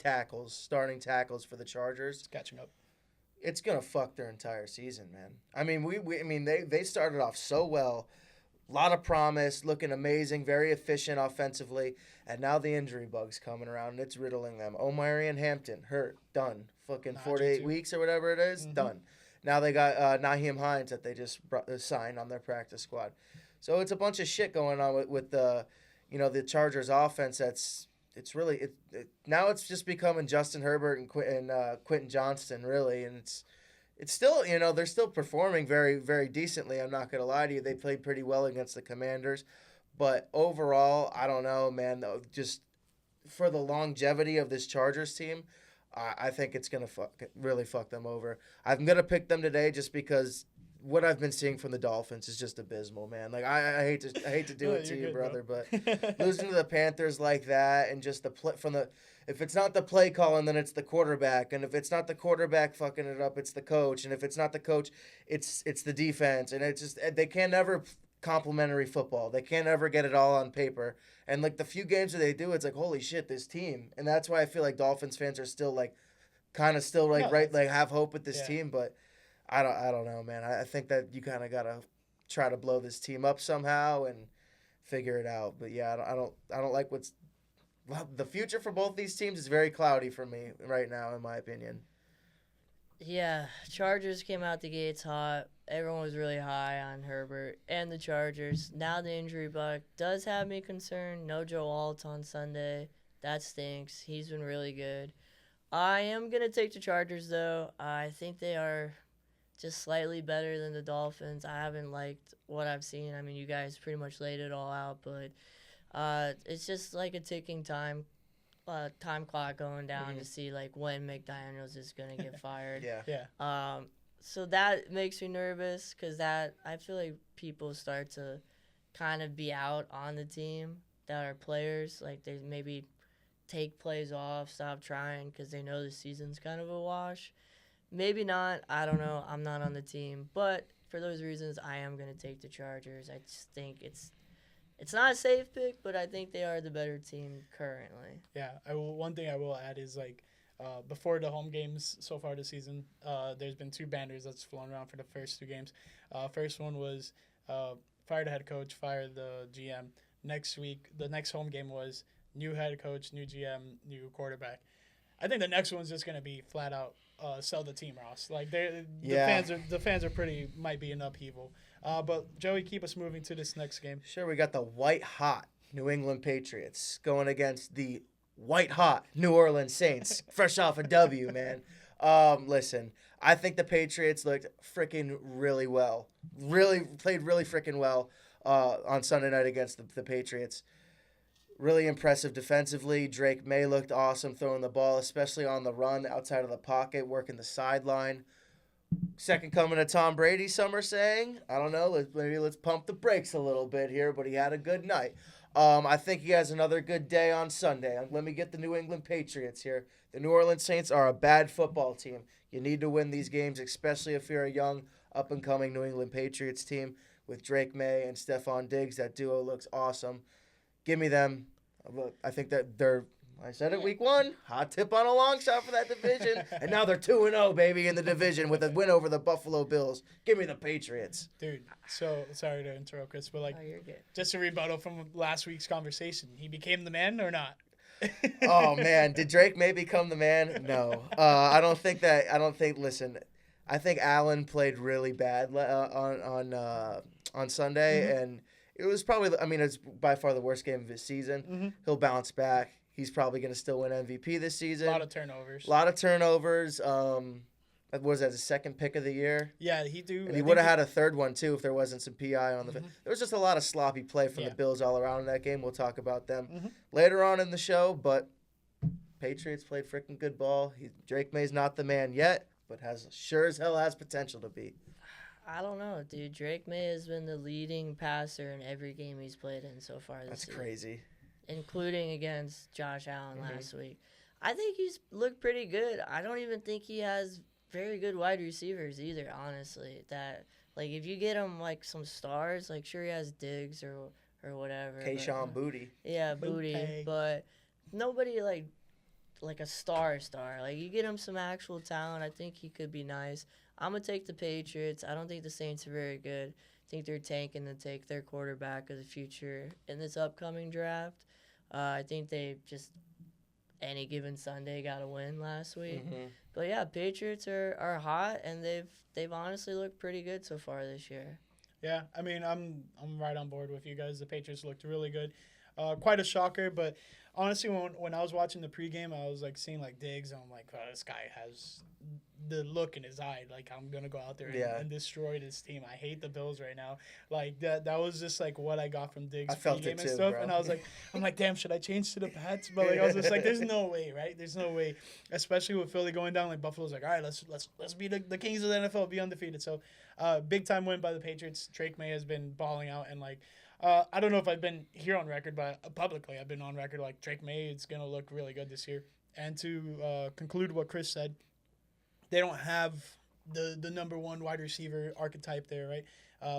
starting tackles for the Chargers. It's catching up. It's going to fuck their entire season, man. I mean, they started off so well. A lot of promise, looking amazing, very efficient offensively, and now the injury bug's coming around, and it's riddling them. Omari and Hampton, hurt, done. Fucking 4 to 8 weeks or whatever it is, done. Now they got Naheem Hines that they just signed on their practice squad. So it's a bunch of shit going on with the, you know, the Chargers offense. Now it's just becoming Justin Herbert and Quentin Johnston, really, and it's still, you know, they're still performing very, very decently. I'm not going to lie to you. They played pretty well against the Commanders. But overall, I don't know, man. Just for the longevity of this Chargers team, I think it's going to really fuck them over. I'm going to pick them today just because what I've been seeing from the Dolphins is just abysmal, man. Like, I hate to do it to you, brother, but losing to the Panthers like that and just if it's not the play calling, then it's the quarterback. And if it's not the quarterback fucking it up, it's the coach. And if it's not the coach, it's the defense. And it's just, they can't ever complimentary football. They can't ever get it all on paper. And, like, the few games that they do, it's like, holy shit, this team. And that's why I feel like Dolphins fans are still, like, kind of still, like, have hope with this team. But I don't know, man. I think that you kind of got to try to blow this team up somehow and figure it out. But, yeah, I don't like the future for both these teams is very cloudy for me right now, in my opinion. Yeah, Chargers came out the gates hot. Everyone was really high on Herbert and the Chargers. Now the injury bug does have me concerned. No Joe Alt on Sunday. That stinks. He's been really good. I am going to take the Chargers, though. I think they are just slightly better than the Dolphins. I haven't liked what I've seen. I mean, you guys pretty much laid it all out, but it's just like a ticking time time clock going down to see like when McDaniels is gonna get fired. Yeah. So that makes me nervous because I feel like people start to kind of be out on the team that are players. Like they maybe take plays off, stop trying because they know the season's kind of a wash. Maybe not. I don't know. I'm not on the team, but for those reasons, I am gonna take the Chargers. I just think it's not a safe pick, but I think they are the better team currently. Yeah. One thing I will add is like. Before the home games so far this season, there's been 2 banners that's flown around for the first 2 games. First one was fire the head coach, fire the GM. Next week, the next home game was new head coach, new GM, new quarterback. I think the next one's just gonna be flat out sell the team, Ross. Like the fans are might be in upheaval. But Joey, keep us moving to this next game. Sure, we got the white hot New England Patriots going against the white hot New Orleans Saints, fresh off a W, man. Listen, I think the Patriots looked freaking really well. Played really freaking well on Sunday night against the Patriots. Really impressive defensively. Drake May looked awesome throwing the ball, especially on the run outside of the pocket, working the sideline. Second coming of Tom Brady, some are saying. I don't know. Let's pump the brakes a little bit here, but he had a good night. I think he has another good day on Sunday. Let me get the New England Patriots here. The New Orleans Saints are a bad football team. You need to win these games, especially if you're a young, up-and-coming New England Patriots team with Drake May and Stephon Diggs. That duo looks awesome. Give me them. I think that they're, I said it week 1, hot tip on a long shot for that division. And now they're 2-0, baby, in the division with a win over the Buffalo Bills. Give me the Patriots. Dude, so sorry to interrupt, Chris, but you're good. Just a rebuttal from last week's conversation. He became the man or not? Oh, man. Did Drake May become the man? No. Listen, I think Allen played really bad on Sunday, and it was probably, it's by far the worst game of his season. He'll bounce back. He's probably going to still win MVP this season. A lot of turnovers. Was that his second pick of the year? Yeah, he do. And he would have had a third one, too, if there wasn't some PI on the There was just a lot of sloppy play from the Bills all around in that game. We'll talk about them later on in the show, but Patriots played freaking good ball. Drake May's not the man yet, but sure as hell has potential to be. I don't know, dude. Drake May has been the leading passer in every game he's played in so far this season. That's crazy. Including against Josh Allen last week. I think he's looked pretty good. I don't even think he has very good wide receivers either, honestly. That, like, if you get him, like, some stars, like, sure he has Diggs or whatever. Kayshon Boutte. Yeah, Boutte. But nobody, like a star. Like, you get him some actual talent, I think he could be nice. I'm going to take the Patriots. I don't think the Saints are very good. I think they're tanking to take their quarterback of the future in this upcoming draft. I think they just, any given Sunday, got a win last week. But, yeah, Patriots are hot, and they've honestly looked pretty good so far this year. Yeah, I'm right on board with you guys. The Patriots looked really good. Quite a shocker, but honestly, when I was watching the pregame, I was, like, seeing, like, Diggs, and I'm like, oh, this guy has the look in his eye. Like, I'm going to go out there and destroy this team. I hate the Bills right now. Like, that was just, like, what I got from Diggs pregame and stuff. Bro. And I was like, damn, should I change to the Pats? But, like, I was just like, there's no way, right? There's no way. Especially with Philly going down. Like, Buffalo's like, all right, let's be the kings of the NFL, be undefeated. So, big-time win by the Patriots. Drake May has been balling out, and, like, I don't know if I've been here on record, but publicly I've been on record like Drake May is going to look really good this year. And to conclude what Chris said, they don't have the number one wide receiver archetype there, right?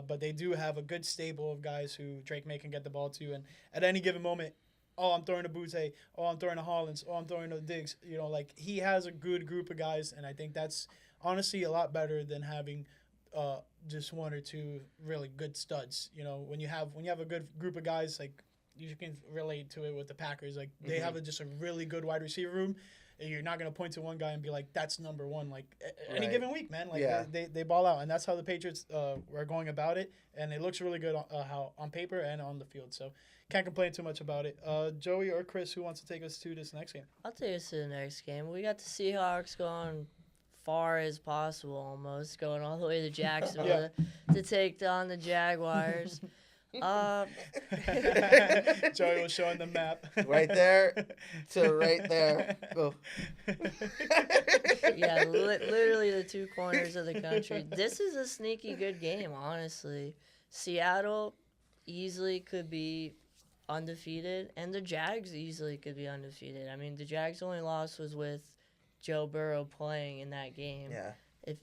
But they do have a good stable of guys who Drake May can get the ball to. And at any given moment, I'm throwing to Boutte, I'm throwing to Hollins, I'm throwing to Diggs. You know, like he has a good group of guys, and I think that's honestly a lot better than having just one or two really good studs. You know, when you have a good group of guys, like you can relate to it with the Packers. Like they have just a really good wide receiver room. And you're not gonna point to one guy and be like, that's number one. Like any given week, man. Like they ball out, and that's how the Patriots are going about it. And it looks really good on paper and on the field. So can't complain too much about it. Joey or Chris, who wants to take us to this next game? I'll take us to the next game. We got the Seahawks going far as possible, almost going all the way to Jacksonville to take on the Jaguars. Joey was showing the map. Right there to right there. Go. Yeah, literally the two corners of the country. This is a sneaky good game, honestly. Seattle easily could be undefeated, and the Jags easily could be undefeated. I mean, the Jags' only loss was with Joe Burrow playing in that game. Yeah. If,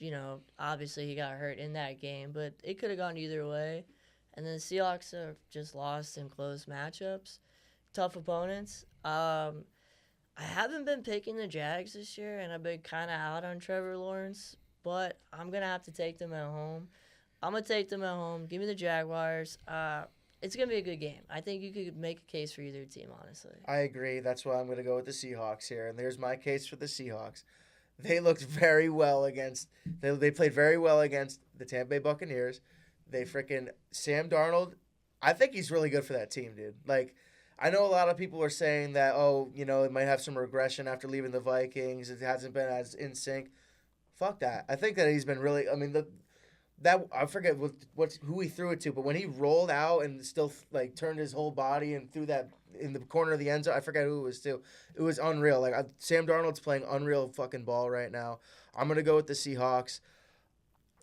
obviously he got hurt in that game, but it could have gone either way. And then the Seahawks have just lost in close matchups. Tough opponents. I haven't been picking the Jags this year, and I've been kind of out on Trevor Lawrence, but I'm going to have to take them at home. I'm going to take them at home. Give me the Jaguars. It's going to be a good game. I think you could make a case for either team, honestly. I agree. That's why I'm going to go with the Seahawks here, and there's my case for the Seahawks. They looked very well against – they played very well against the Tampa Bay Buccaneers. They freaking – Sam Darnold, I think he's really good for that team, dude. Like, I know a lot of people are saying that, it might have some regression after leaving the Vikings. It hasn't been as in sync. Fuck that. I think that he's been really – I mean, I forget who he threw it to, but when he rolled out and still, like, turned his whole body and threw that in the corner of the end zone, I forget who it was to. It was unreal. Like, Sam Darnold's playing unreal fucking ball right now. I'm going to go with the Seahawks.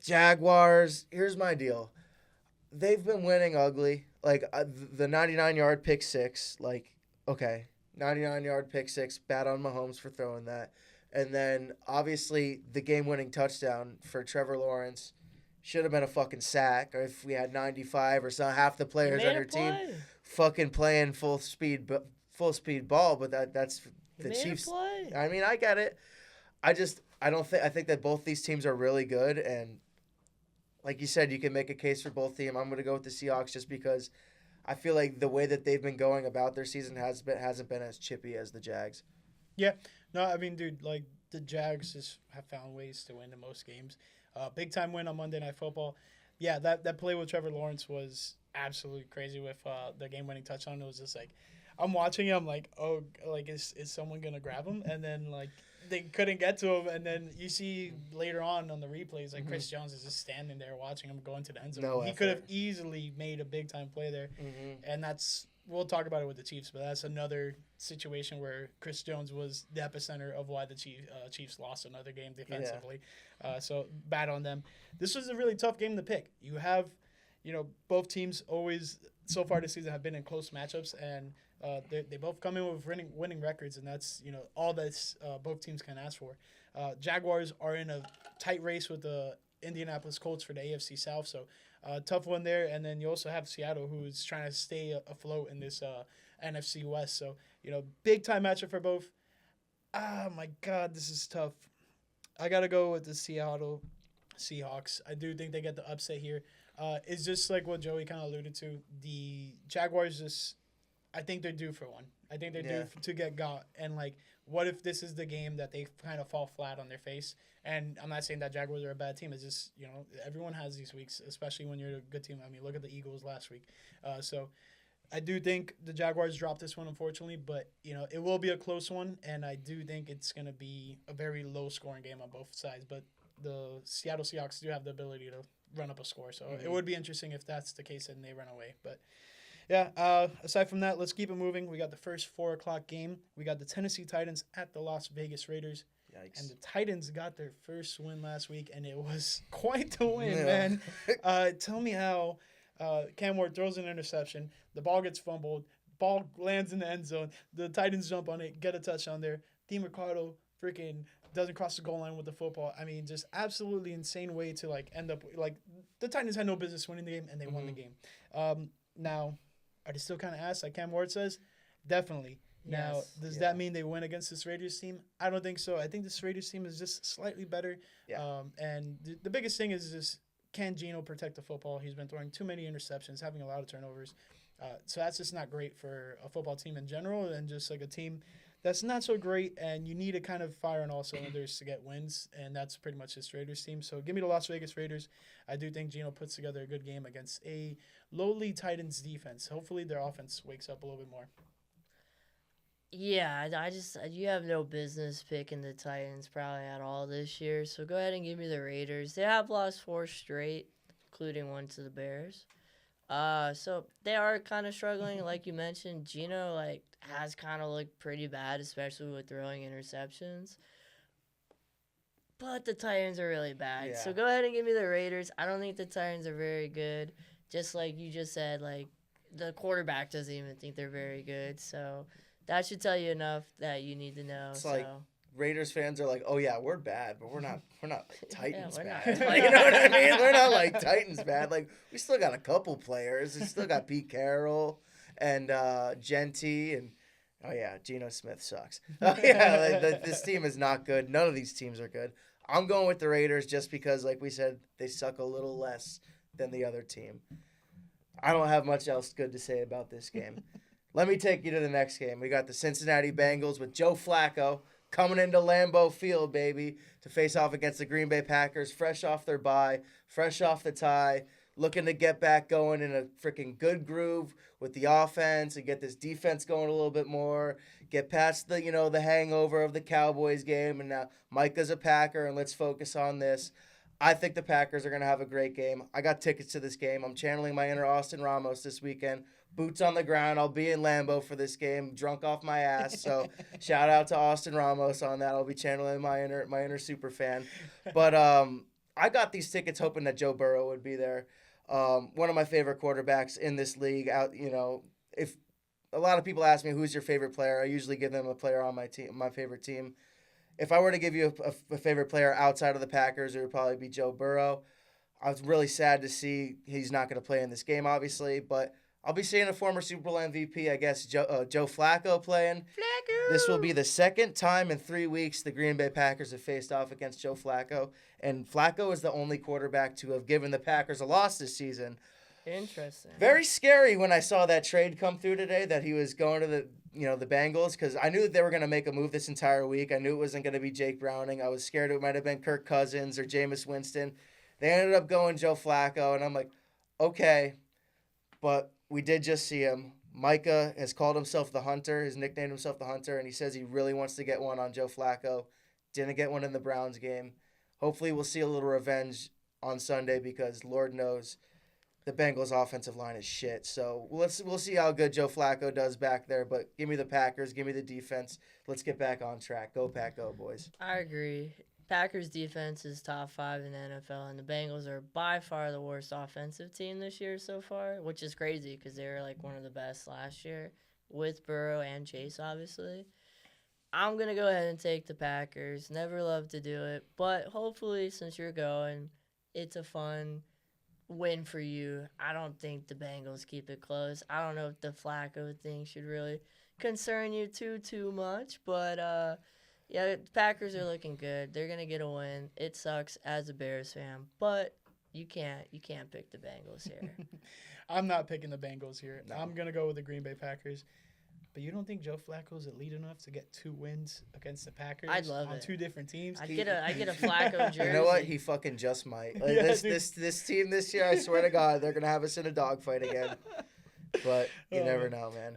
Jaguars, here's my deal. They've been winning ugly. Like, the 99-yard pick six, like, okay, 99-yard pick six, bad on Mahomes for throwing that. And then, obviously, the game-winning touchdown for Trevor Lawrence should have been a fucking sack, or if we had 95 or so, half the players on your team fucking playing full speed ball, but that's the Chiefs. I mean, I get it. I think that both these teams are really good, and like you said, you can make a case for both teams. I'm going to go with the Seahawks just because I feel like the way that they've been going about their season hasn't been as chippy as the Jags. Yeah. No, I mean, dude, like, the Jags just have found ways to win in most games. Big time win on Monday Night Football. Yeah, that play with Trevor Lawrence was absolutely crazy with the game-winning touchdown. It was just like, I'm watching it, I'm like, oh, like, is someone going to grab him? And then, like, they couldn't get to him. And then you see later on the replays, like, Chris Jones is just standing there watching him go into the end zone. He could have easily made a big-time play there. And we'll talk about it with the Chiefs, but that's another situation where Chris Jones was the epicenter of why the Chiefs lost another game defensively. Yeah. So bad on them. This was a really tough game to pick. You have, both teams always so far this season have been in close matchups, and they both come in with winning records, and that's all that both teams can ask for. Jaguars are in a tight race with the Indianapolis Colts for the AFC South, so tough one there. And then you also have Seattle, who's trying to stay afloat in this NFC West. So, big time matchup for both. Ah, my God, this is tough. I got to go with the Seattle Seahawks. I do think they get the upset here. It's just like what Joey kind of alluded to. The Jaguars I think they're due for one. I think they're due to get got. And, like, what if this is the game that they kind of fall flat on their face? And I'm not saying that Jaguars are a bad team. It's just, everyone has these weeks, especially when you're a good team. I mean, look at the Eagles last week. So I do think the Jaguars dropped this one, unfortunately. But, it will be a close one. And I do think it's going to be a very low-scoring game on both sides. But the Seattle Seahawks do have the ability to run up a score. So it would be interesting if that's the case and they run away. But yeah, aside from that, let's keep it moving. We got the first 4 o'clock game. We got the Tennessee Titans at the Las Vegas Raiders. Yikes. And the Titans got their first win last week, and it was quite the win, man. Tell me how Cam Ward throws an interception. The ball gets fumbled. Ball lands in the end zone. The Titans jump on it, get a touchdown there. DeMarcado freaking doesn't cross the goal line with the football. I mean, just absolutely insane way to, like, end up – like, the Titans had no business winning the game, and they won the game. Now – are they still kind of ass, like Cam Ward says? Definitely. Now, does that mean they win against this Raiders team? I don't think so. I think this Raiders team is just slightly better. Yeah. And the biggest thing is just, can Geno protect the football? He's been throwing too many interceptions, having a lot of turnovers. So that's just not great for a football team in general, and just like a team that's not so great, and you need to kind of fire on all cylinders to get wins, and that's pretty much this Raiders team. So give me the Las Vegas Raiders. I do think Geno puts together a good game against a lowly Titans defense. Hopefully their offense wakes up a little bit more. Yeah, you have no business picking the Titans probably at all this year, so go ahead and give me the Raiders. They have lost 4 straight, including one to the Bears. So they are kind of struggling, like you mentioned. Gino has kind of looked pretty bad, especially with throwing interceptions. But the Titans are really bad. Yeah. So go ahead and give me the Raiders. I don't think the Titans are very good. Just like you just said, the quarterback doesn't even think they're very good. So that should tell you enough that you need to know. It's like Raiders fans are like, oh yeah, we're bad, but we're not Titans bad. not. You know what I mean? We're not like Titans bad. Like, we still got a couple players. We still got Pete Carroll and Genty and oh yeah, Geno Smith sucks. Oh yeah, this team is not good. None of these teams are good. I'm going with the Raiders just because, like we said, they suck a little less than the other team. I don't have much else good to say about this game. Let me take you to the next game. We got the Cincinnati Bengals with Joe Flacco coming into Lambeau Field, baby, to face off against the Green Bay Packers, fresh off their bye, fresh off the tie, looking to get back going in a freaking good groove with the offense and get this defense going a little bit more, get past the hangover of the Cowboys game, and now Micah's a Packer, and let's focus on this. I think the Packers are going to have a great game. I got tickets to this game. I'm channeling my inner Austin Ramos this weekend. Boots on the ground. I'll be in Lambeau for this game, drunk off my ass. So shout out to Austin Ramos on that. I'll be channeling my inner super fan. But I got these tickets hoping that Joe Burrow would be there. One of my favorite quarterbacks in this league. If a lot of people ask me who's your favorite player, I usually give them a player on my team, my favorite team. If I were to give you a favorite player outside of the Packers, it would probably be Joe Burrow. I was really sad to see he's not going to play in this game, obviously, but I'll be seeing a former Super Bowl MVP, I guess, Joe Flacco playing. Flacco! This will be the second time in 3 weeks the Green Bay Packers have faced off against Joe Flacco, and Flacco is the only quarterback to have given the Packers a loss this season. Interesting. Very scary when I saw that trade come through today that he was going to the Bengals, because I knew that they were going to make a move this entire week. I knew it wasn't going to be Jake Browning. I was scared it might have been Kirk Cousins or Jameis Winston. They ended up going Joe Flacco, and I'm like, okay, but we did just see him. Micah has called himself the Hunter, has nicknamed himself the Hunter, and he says he really wants to get one on Joe Flacco. Didn't get one in the Browns game. Hopefully we'll see a little revenge on Sunday, because Lord knows the Bengals' offensive line is shit. So we'll see how good Joe Flacco does back there. But give me the Packers. Give me the defense. Let's get back on track. Go Pack, go, boys. I agree. Packers' defense is top 5 in the NFL, and the Bengals are by far the worst offensive team this year so far, which is crazy because they were one of the best last year with Burrow and Chase, obviously. I'm going to go ahead and take the Packers. Never love to do it, but hopefully since you're going, it's a fun win for you. I don't think the Bengals keep it close. I don't know if the Flacco thing should really concern you too much, but yeah, the Packers are looking good. They're gonna get a win. It sucks as a Bears fan, but you can't pick the Bengals here. I'm not picking the Bengals here. No. I'm gonna go with the Green Bay Packers. But you don't think Joe Flacco's elite enough to get 2 wins against the Packers? I'd love on it. 2 different teams. I get a Flacco jersey. You know what? He fucking just might. Like, Yeah, this team this year, I swear to God, they're gonna have us in a dogfight again. But you never know, man.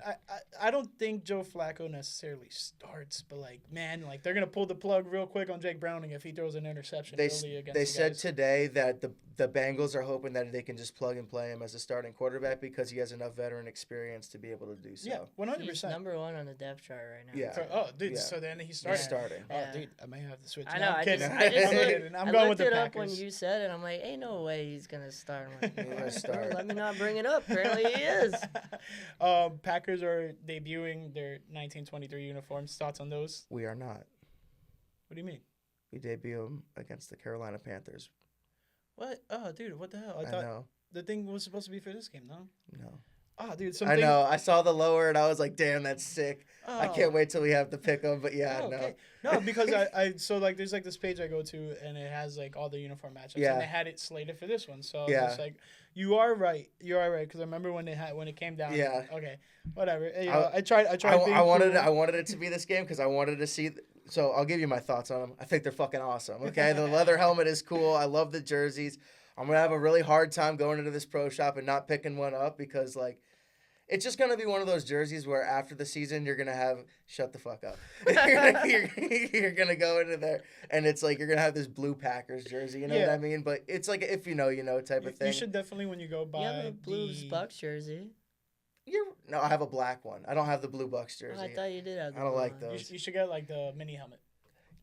I don't think Joe Flacco necessarily starts, but they're gonna pull the plug real quick on Jake Browning if he throws an interception early against They the said guys. today that the Bengals are hoping that they can just plug and play him as a starting quarterback because he has enough veteran experience to be able to do so. Yeah, 100%. He's number 1 on the depth chart right now. Yeah. Oh, dude, Yeah. so then he's He's starting. starting. Oh, Yeah. dude, I may have to switch. I No, know. I'm I kidding. just I'm I going looked with the it up Packers. when you said it. I'm like, ain't no way he's gonna start. I'm like, He's gonna start. Let me not bring it up. Apparently he is. Packers are debuting their 1923 uniforms. Thoughts on those? We are not. What do you mean? We debut him against the Carolina Panthers. What? Oh, dude, what the hell? I I thought know. the thing was supposed to be for this game, no? No. Oh, dude, I something. know. I saw the lower and I was like, damn, that's sick. Oh. I can't wait till we have to pick them. But yeah, Oh, no. okay. No, because I so there's this page I go to and it has all the uniform matchups Yeah. and they had it slated for this one. So Yeah. I was you are right because I remember when it came down. Yeah. Okay. Whatever. You I- know, I tried. I wanted cool. I wanted it to be this game because I wanted to see. So I'll give you my thoughts on them. I think they're fucking awesome. Okay, the leather helmet is cool. I love the jerseys. I'm gonna have a really hard time going into this pro shop and not picking one up because It's just going to be one of those jerseys where after the season, you're going to have, shut the fuck up. You're going to go into there, and it's like you're going to have this blue Packers jersey, you know what I mean? But it's like if you know type of thing. You should definitely, when you go buy you have a Blues Bucks jersey. No, I have a black one. I don't have the blue Bucks jersey. Oh, I thought you did have the I don't blue like one. those. You should get like the mini helmet.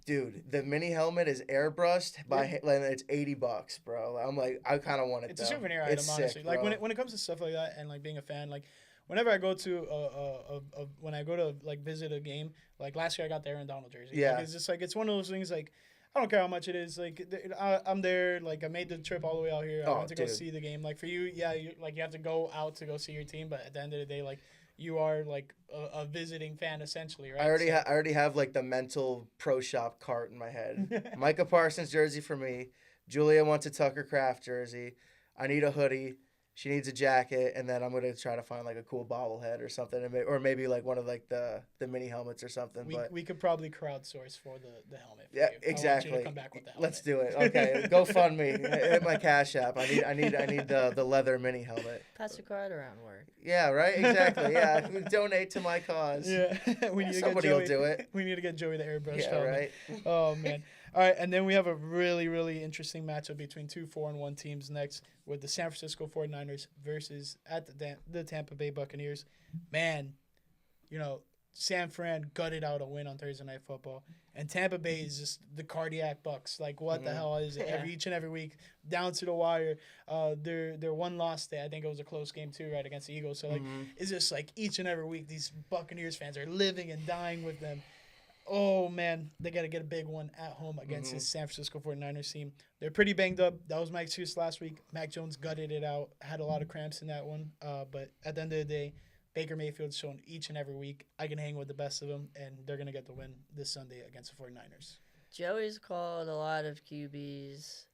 Dude, the mini helmet is airbrushed and it's $80, bro. I'm like, I kind of want it. It's a souvenir item, honestly. Sick, like when it comes to stuff like that, and like being a fan, like whenever I go to when I go to like visit a game, like last year I got the Aaron Donald jersey. Yeah, like, it's just like it's one of those things. Like I don't care how much it is. Like I'm there. Like I made the trip all the way out here. I went to go see the game. Like for you, yeah, you have to go out to go see your team, but at the end of the day, like. You are like a visiting fan essentially, right? I already have like the mental pro shop cart in my head. Micah Parsons jersey for me. Julia wants a Tucker Craft jersey. I need a hoodie. She needs a jacket, and then I'm gonna try to find like a cool bobblehead or something, or maybe like one of like the mini helmets or something. We could probably crowdsource for the helmet. Yeah, you. exactly. I want you to come back with the helmet. Let's do it. Okay, GoFundMe. Hit my Cash App. I need the leather mini helmet. Pass the card around work. Yeah, right. Exactly. Yeah, donate to my cause. Yeah, Somebody will do it. We need to get Joey the airbrush. Yeah, right. Oh man. All right, and then we have a really, really interesting matchup between 2 4-1 teams next with the San Francisco 49ers versus at the Tampa Bay Buccaneers. Man, San Fran gutted out a win on Thursday Night Football, and Tampa Bay is just the cardiac Bucks. Like, what the hell is it? Each and every week, down to the wire. Their one loss day, I think it was a close game too, right, against the Eagles. So, like, it's just like each and every week, these Buccaneers fans are living and dying with them. Oh, man, they got to get a big one at home against this San Francisco 49ers team. They're pretty banged up. That was my excuse last week. Mac Jones gutted it out, had a lot of cramps in that one. But at the end of the day, Baker Mayfield's shown each and every week I can hang with the best of them, and they're going to get the win this Sunday against the 49ers. Joey's called a lot of QBs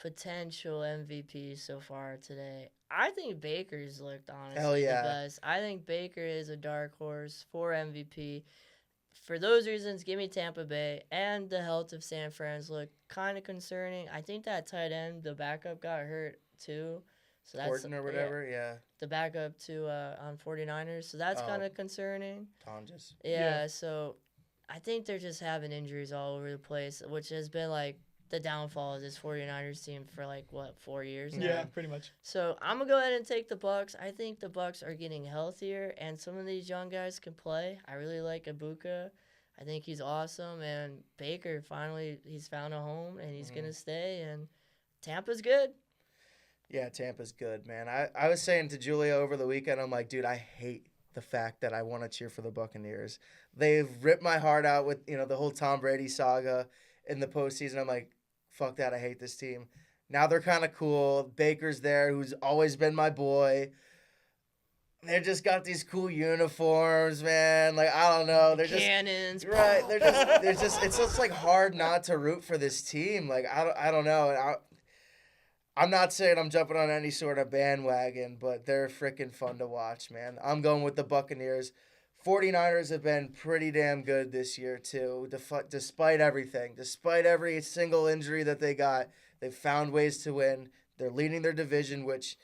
potential MVP so far today. I think Baker's looked honestly the best. I think Baker is a dark horse for MVP. For those reasons, give me Tampa Bay, and the health of San Fran's look kind of concerning. I think that tight end, the backup, got hurt too. So that's Horton or whatever, yeah. The backup to on 49ers, so that's kind of concerning. Tonjes. Yeah, so I think they're just having injuries all over the place, which has been like the downfall of this 49ers team for 4 years now. Yeah, pretty much. So I'm going to go ahead and take the Bucs. I think the Bucs are getting healthier, and some of these young guys can play. I really like Ibuka. I think he's awesome, and Baker, finally, he's found a home, and he's going to stay, and Tampa's good. Yeah, Tampa's good, man. I was saying to Julia over the weekend, I'm like, dude, I hate the fact that I want to cheer for the Buccaneers. They've ripped my heart out with, the whole Tom Brady saga in the postseason. I'm like, fuck that, I hate this team. Now they're kind of cool. Baker's there, who's always been my boy. They just got these cool uniforms, man. Like, I don't know. They're cannons. Just right. They're just it's just like hard not to root for this team. Like, I don't know. I'm not saying I'm jumping on any sort of bandwagon, but they're freaking fun to watch, man. I'm going with the Buccaneers. 49ers have been pretty damn good this year, too, despite everything. Despite every single injury that they got, they've found ways to win. They're leading their division, which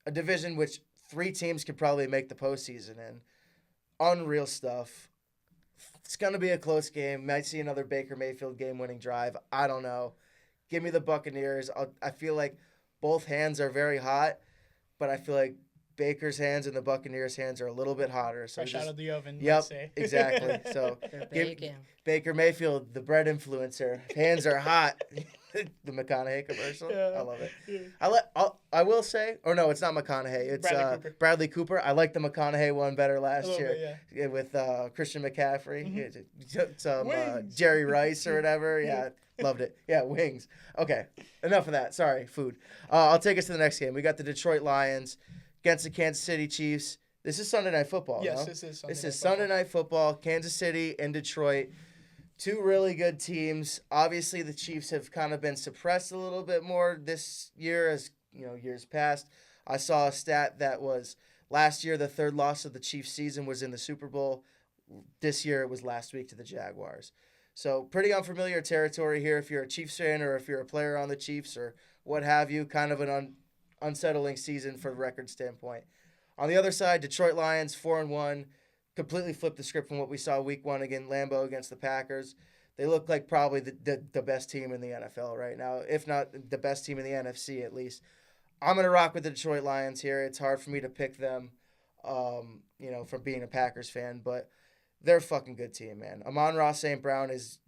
3 teams could probably make the postseason in. Unreal stuff. It's going to be a close game. Might see another Baker Mayfield game-winning drive. I don't know. Give me the Buccaneers. I feel like both hands are very hot, but I feel like Baker's hands and the Buccaneers' hands are a little bit hotter. So fresh out of the oven, yep, let's say. Exactly. So Baker Mayfield, the bread influencer. Hands are hot. The McConaughey commercial. Yeah. I love it. Yeah. I will say, or no, it's not McConaughey. It's Bradley Cooper. I like the McConaughey one better last year. Yeah, with Christian McCaffrey. Mm-hmm. Jerry Rice or whatever. Yeah. Loved it. Yeah, wings. Okay, enough of that. Sorry, food. I'll take us to the next game. We got the Detroit Lions against the Kansas City Chiefs. This is Sunday Night Football, yes, no? This is Sunday Night Football. Kansas City and Detroit. 2 really good teams. Obviously, the Chiefs have kind of been suppressed a little bit more this year as years past. I saw a stat that was last year the 3rd loss of the Chiefs season was in the Super Bowl. This year it was last week to the Jaguars. So pretty unfamiliar territory here if you're a Chiefs fan or if you're a player on the Chiefs or what have you. Kind of an unsettling season for the record standpoint. On the other side, Detroit Lions 4-1, completely flipped the script from what we saw week 1 against Lambeau against the Packers. They look like probably the best team in the NFL right now, if not the best team in the NFC at least. I'm going to rock with the Detroit Lions here. It's hard for me to pick them, from being a Packers fan, but they're a fucking good team, man. Amon-Ra St. Brown is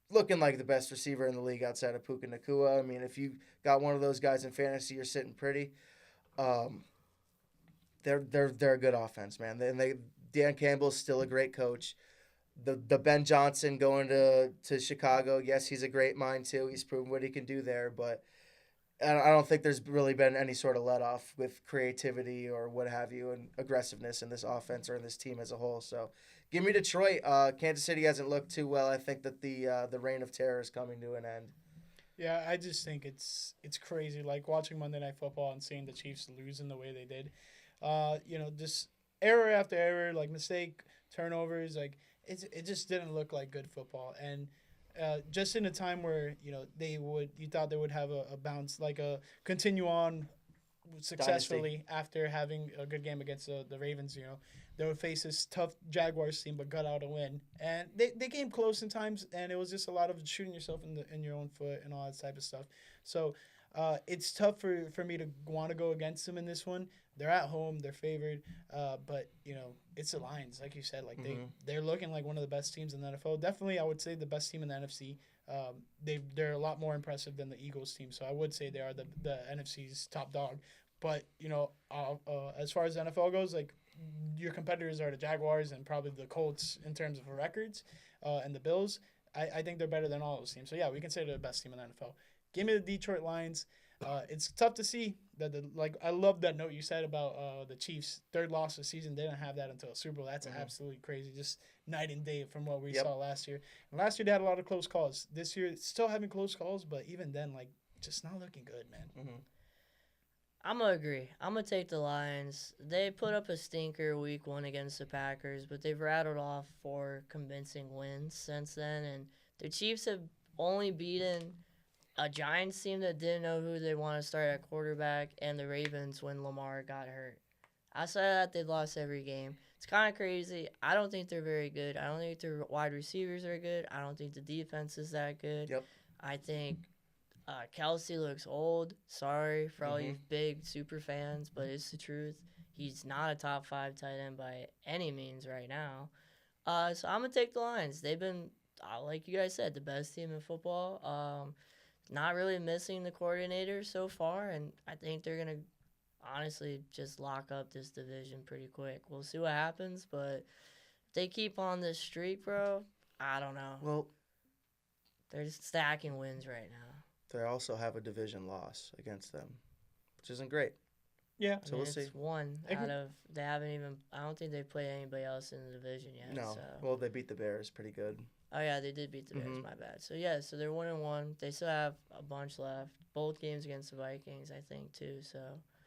looking like the best receiver in the league outside of Puka Nacua. I mean, if you got one of those guys in fantasy, you're sitting pretty. They're a good offense, man. Dan Campbell's still a great coach. The Ben Johnson going to Chicago, yes, he's a great mind too. He's proven what he can do there, but I don't think there's really been any sort of let off with creativity or what have you and aggressiveness in this offense or in this team as a whole. So give me Detroit. Kansas City hasn't looked too well. I think that the reign of terror is coming to an end. Yeah, I just think it's crazy. Like watching Monday Night Football and seeing the Chiefs lose in the way they did. Just error after error, like mistake, turnovers, like it just didn't look like good football. And just in a time where you thought they would have a bounce, like a continue on successfully after having a good game against the Ravens. They would face this tough Jaguars team, but got out a win, and they came close in times, and it was just a lot of shooting yourself in your own foot and all that type of stuff. So it's tough for me to want to go against them in this one. They're at home, they're favored, but it's the Lions, like you said. Like they're looking like one of the best teams in the NFL. Definitely, I would say the best team in the NFC. They're a lot more impressive than the Eagles team, so I would say they are the NFC's top dog. But as far as the NFL goes, like your competitors are the Jaguars and probably the Colts in terms of records, and the Bills. I think they're better than all those teams. So yeah, we can say they're the best team in the NFL. Give me the Detroit Lions. It's tough to see that I love that note you said about the Chiefs' third loss of the season. They didn't have that until a Super Bowl. That's absolutely crazy. Just night and day from what we saw last year. And last year they had a lot of close calls. This year still having close calls, but even then, like just not looking good, man. I'm going to agree. I'm going to take the Lions. They put up a stinker week 1 against the Packers, but they've rattled off 4 convincing wins since then. And the Chiefs have only beaten a Giants team that didn't know who they want to start at quarterback and the Ravens when Lamar got hurt. Outside of that, they've lost every game. It's kind of crazy. I don't think they're very good. I don't think their wide receivers are good. I don't think the defense is that good. Yep. I think Kelsey looks old. Sorry for all you big super fans, but it's the truth. He's not a top 5 tight end by any means right now. So I'm going to take the Lions. They've been, like you guys said, the best team in football. Not really missing the coordinator so far, and I think they're going to honestly just lock up this division pretty quick. We'll see what happens, but if they keep on this streak, bro, I don't know. Well, they're just stacking wins right now. They also have a division loss against them, which isn't great. Yeah. So we'll see. It's one out of, they haven't even, I don't think they've played anybody else in the division yet. No. So. Well, they beat the Bears pretty good. Oh, yeah, they did beat the Bears, my bad. So, yeah, so they're 1-1. They still have a bunch left. Both games against the Vikings, I think, too, so.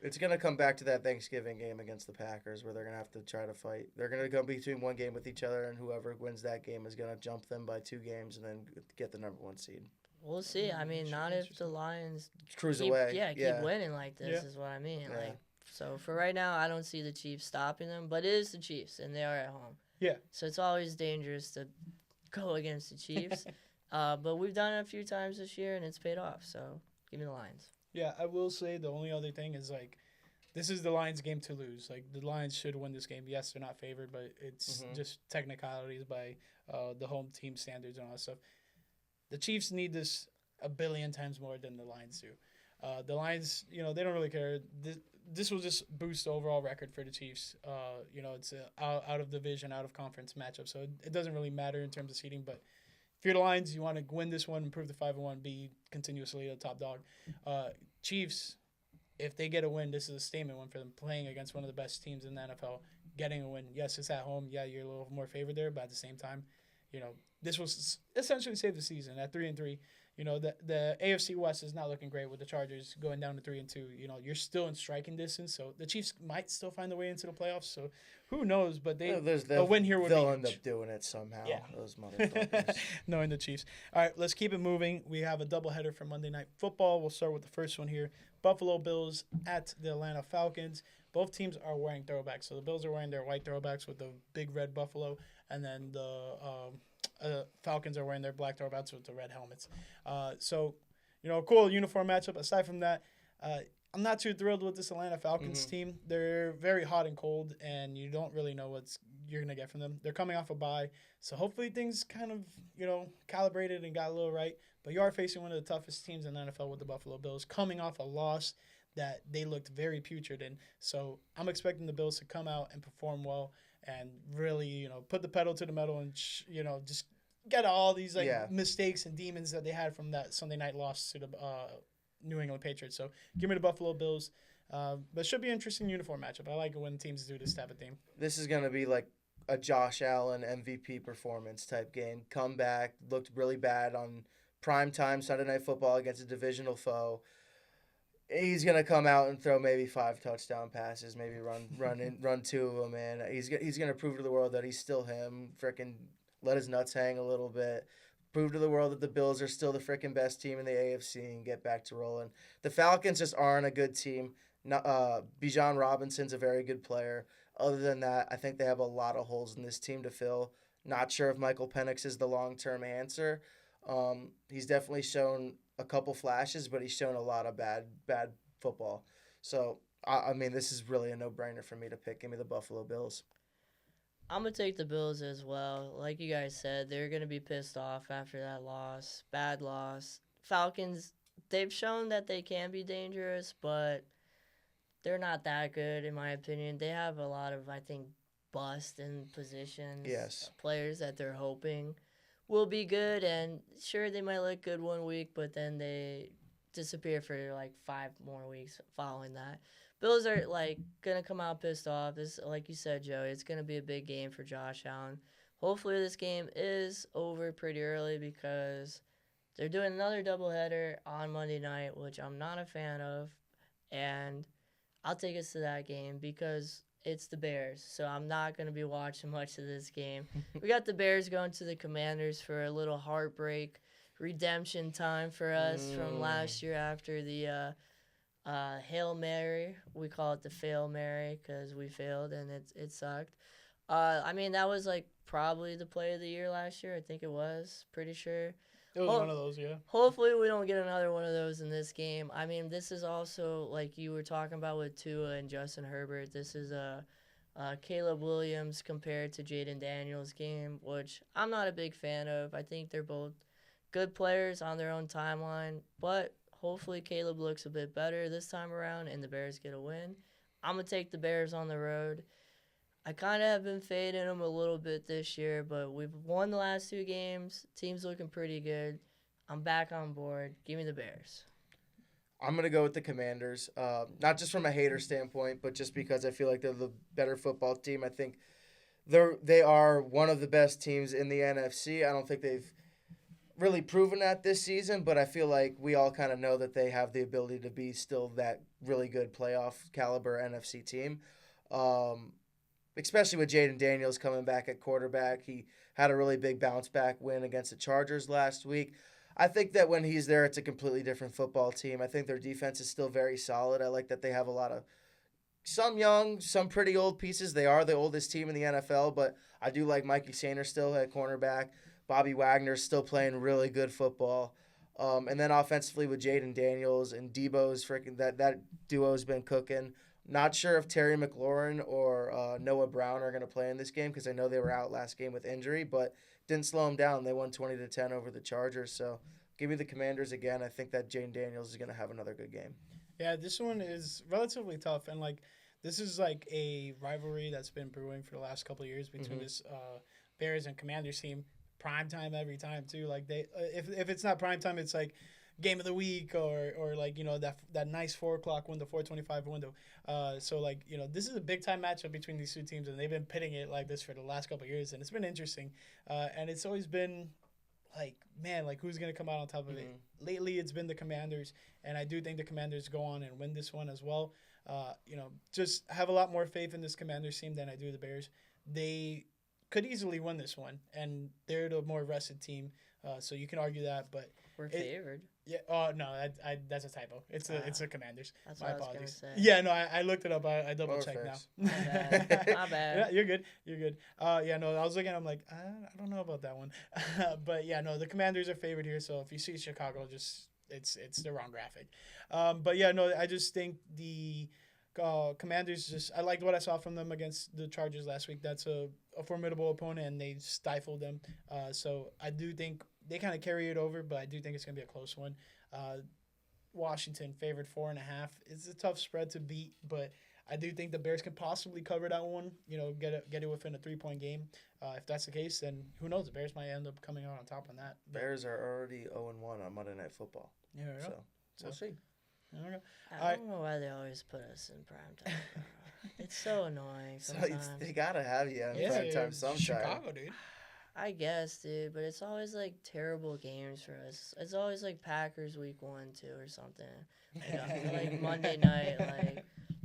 It's going to come back to that Thanksgiving game against the Packers where they're going to have to try to fight. They're going to go between one game with each other, and whoever wins that game is going to jump them by 2 games and then get the number 1 seed. We'll see. I mean, not if the Lions cruise keep, away. Yeah, keep winning like this is what I mean. Yeah. Like, so, for right now, I don't see the Chiefs stopping them, but it is the Chiefs, and they are at home. Yeah. So, it's always dangerous to go against the Chiefs. But we've done it a few times this year, and it's paid off. So, give me the Lions. Yeah, I will say the only other thing is, like, this is the Lions' game to lose. Like, the Lions should win this game. Yes, they're not favored, but it's just technicalities by the home team standards and all that stuff. The Chiefs need this a billion times more than the Lions do. The Lions, they don't really care. This will just boost the overall record for the Chiefs. It's a out of division, out of conference matchup, so it doesn't really matter in terms of seeding. But if you're the Lions, you want to win this one, improve the 5-1, be continuously the top dog. Chiefs, if they get a win, this is a statement win for them, playing against one of the best teams in the NFL, getting a win. Yes, it's at home. Yeah, you're a little more favored there, but at the same time, this will essentially save the season at 3-3. The AFC West is not looking great with the Chargers going down to 3-2. You're still in striking distance, so the Chiefs might still find their way into the playoffs. So who knows? But a win here would be they'll end huge. up doing it somehow. Yeah. Those motherfuckers. Knowing the Chiefs. All right, let's keep it moving. We have a doubleheader for Monday Night Football. We'll start with the first one here. Buffalo Bills at the Atlanta Falcons. Both teams are wearing throwbacks. So the Bills are wearing their white throwbacks with the big red buffalo, and then the Falcons are wearing their black throwbacks with the red helmets. Cool uniform matchup. Aside from that, I'm not too thrilled with this Atlanta Falcons team. They're very hot and cold, and you don't really know what you're going to get from them. They're coming off a bye, so hopefully things kind of, calibrated and got a little right. But you are facing one of the toughest teams in the NFL with the Buffalo Bills, coming off a loss that they looked very putrid in. So I'm expecting the Bills to come out and perform well and really, put the pedal to the metal and, just get all these mistakes and demons that they had from that Sunday night loss to the New England Patriots. So give me the Buffalo Bills. But it should be an interesting uniform matchup. I like it when teams do this type of thing. This is going to be like a Josh Allen MVP performance type game. Come back, looked really bad on primetime Sunday Night Football against a divisional foe. He's gonna come out and throw maybe 5 touchdown passes, maybe run 2 of them in. He's gonna prove to the world that he's still him. Frickin' let his nuts hang a little bit. Prove to the world that the Bills are still the frickin' best team in the AFC and get back to rolling. The Falcons just aren't a good team. Bijan Robinson's a very good player. Other than that, I think they have a lot of holes in this team to fill. Not sure if Michael Penix is the long-term answer. He's definitely shown a couple flashes, but he's shown a lot of bad football. So, I mean, this is really a no-brainer for me to pick. Give me the Buffalo Bills. I'm going to take the Bills as well. Like you guys said, they're going to be pissed off after that loss. Bad loss. Falcons, they've shown that they can be dangerous, but they're not that good, in my opinion. They have a lot of, I think, bust in positions. Yes. Players that they're hoping will be good, and sure, they might look good one week, but then they disappear for like 5 more weeks following that. Bills are gonna come out pissed off. This, like you said, Joey, it's gonna be a big game for Josh Allen. Hopefully, this game is over pretty early because they're doing another doubleheader on Monday night, which I'm not a fan of, and I'll take us to that game because it's the Bears, so I'm not going to be watching much of this game. We got the Bears going to the Commanders for a little heartbreak redemption time for us from last year after the Hail Mary. We call it the Fail Mary because we failed and it sucked. I mean, that was probably the play of the year last year. I think it was. Pretty sure. It was one of those, yeah. Hopefully we don't get another one of those in this game. I mean, this is also, like you were talking about with Tua and Justin Herbert, this is Caleb Williams compared to Jaden Daniels' game, which I'm not a big fan of. I think they're both good players on their own timeline, but hopefully Caleb looks a bit better this time around and the Bears get a win. I'm going to take the Bears on the road. I kind of have been fading them a little bit this year, but we've won the last 2 games. Team's looking pretty good. I'm back on board. Give me the Bears. I'm going to go with the Commanders, not just from a hater standpoint, but just because I feel like they're the better football team. I think they are one of the best teams in the NFC. I don't think they've really proven that this season, but I feel like we all kind of know that they have the ability to be still that really good playoff caliber NFC team. Especially with Jaden Daniels coming back at quarterback. He had a really big bounce-back win against the Chargers last week. I think that when he's there, it's a completely different football team. I think their defense is still very solid. I like that they have a lot of some young, some pretty old pieces. They are the oldest team in the NFL, but I do like Mikey Sainer still at cornerback. Bobby Wagner's still playing really good football. And then offensively with Jaden Daniels and Debo's that duo's been cooking. Not sure if Terry McLaurin or Noah Brown are going to play in this game because I know they were out last game with injury, but didn't slow them down. They won 20-10 over the Chargers. So give me the Commanders again. I think that Jaden Daniels is going to have another good game. Yeah, this one is relatively tough, and this is a rivalry that's been brewing for the last couple of years between this Bears and Commanders team. Prime time every time too. If it's not prime time, it's game of the week or that nice 4:00 window, 4:25 window. This is a big time matchup between these 2 teams, and they've been pitting it like this for the last couple of years, and it's been interesting. And it's always been who's gonna come out on top of it? Lately, it's been the Commanders, and I do think the Commanders go on and win this one as well. Just have a lot more faith in this Commanders team than I do the Bears. They could easily win this one, and they're the more rested team. So you can argue that, but we're favored. Yeah. Oh no, that's a typo. It's a Commanders. That's My what apologies. I was gonna say. Yeah, no, I looked it up. I double checked now. My bad. My bad. Yeah, you're good. You're good. Yeah, no, I was looking. I'm like, I don't know about that one. But yeah, no, the Commanders are favored here. So if you see Chicago, just it's the wrong graphic. But yeah, no, I just think the Commanders I liked what I saw from them against the Chargers last week. That's a formidable opponent, and they stifled them. So I do think they kind of carry it over, but I do think it's gonna be a close one. Washington favored 4.5. It's a tough spread to beat, but I do think the Bears can possibly cover that one. You know, get it within a 3-point game. If that's the case, then who knows? The Bears might end up coming out on top on that. Bears are already 0-1 on Monday Night Football. Yeah, so we'll see. Okay. I don't know why they always put us in primetime. It's so annoying sometimes. They gotta have you on primetime sometime. Chicago, dude. I guess, dude, but it's always like terrible games for us. It's always like Packers week 1, 2, or something. Like Monday night, like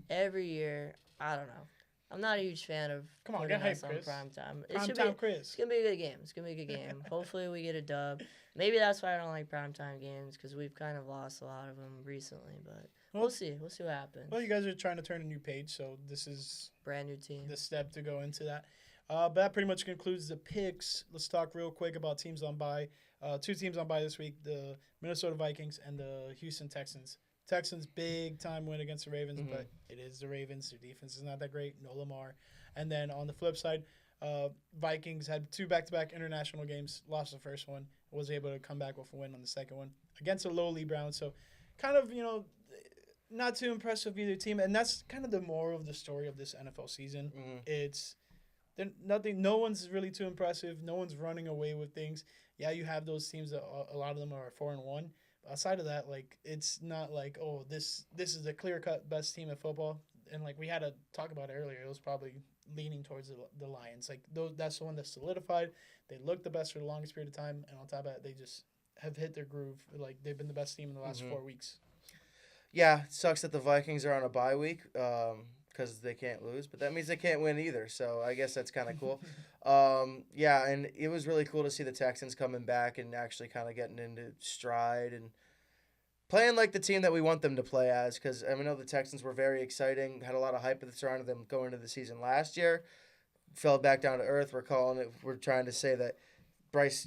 every year. I don't know. I'm not a huge fan of putting us on primetime. Chris. It's gonna be a good game. It's gonna be a good game. Hopefully we get a dub. Maybe that's why I don't like primetime games, because we've kind of lost a lot of them recently. But we'll see. We'll see what happens. Well, you guys are trying to turn a new page, so this is brand new team. The step to go into that. But that pretty much concludes the picks. Let's talk real quick about teams on bye. 2 teams on bye this week: the Minnesota Vikings and the Houston Texans. Texans big time win against the Ravens, but it is the Ravens. Their defense is not that great. No Lamar. And then on the flip side, Vikings had 2 back-to-back international games. Lost the first one. Was able to come back with a win on the second one against a lowly Browns. So kind of, not too impressive either team. And that's kind of the moral of the story of this NFL season. It's no one's really too impressive. No one's running away with things. Yeah, you have those teams that a lot of them are 4-1. Outside of that, like, it's not like, oh, this is the clear-cut best team in football. And, like, we had to talk about it earlier. It was probably leaning towards the Lions. Like, that's the one that's solidified. They looked the best for the longest period of time. And on top of that, they just have hit their groove. Like, they've been the best team in the last 4 weeks. Yeah, it sucks that the Vikings are on a bye week because they can't lose. But that means they can't win either. So I guess that's kind of cool. Yeah, and it was really cool to see the Texans coming back and actually kind of getting into stride and playing like the team that we want them to play as. Because I know the Texans were very exciting, had a lot of hype surrounding them going into the season last year. Fell back down to earth. We're trying to say that Bryce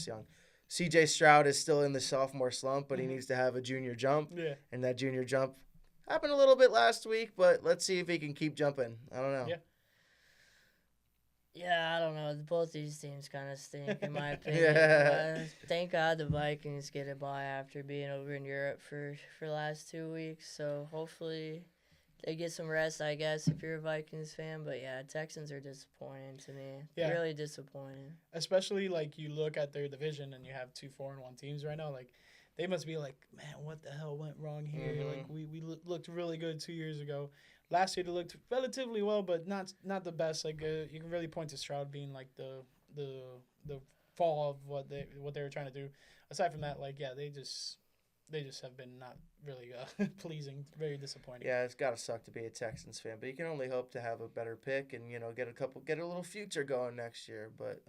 Young. C.J. Stroud is still in the sophomore slump, but he needs to have a junior jump. Yeah. And that junior jump happened a little bit last week, but let's see if he can keep jumping. I don't know. Yeah. Yeah, I don't know. Both these teams kind of stink, in my opinion. Thank God the Vikings get a bye after being over in Europe for the last 2 weeks. So hopefully they get some rest, I guess, if you're a Vikings fan. But, yeah, Texans are disappointing to me. Yeah. Really disappointing. Especially, like, you look at their division and you have 2 4-1 teams right now. Like, they must be like, man, what the hell went wrong here? Like, we looked really good 2 years ago. Last year they looked relatively well, but not the best. Like, you can really point to Stroud being like the fall of what they were trying to do. Aside from that, like, yeah, they just have been not really pleasing. Very disappointing. Yeah, it's gotta suck to be a Texans fan, but you can only hope to have a better pick and get a little future going next year. But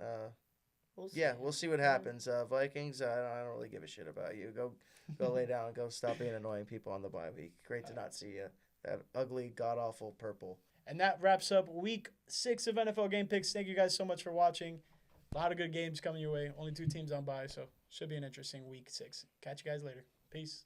we'll see what happens. Vikings, I don't really give a shit about you. Go lay down and go stop being annoying people on the bye week. Great to not see you. That ugly, god-awful purple. And that wraps up week 6 of NFL Game Picks. Thank you guys so much for watching. A lot of good games coming your way. Only 2 teams on bye, so should be an interesting week 6. Catch you guys later. Peace.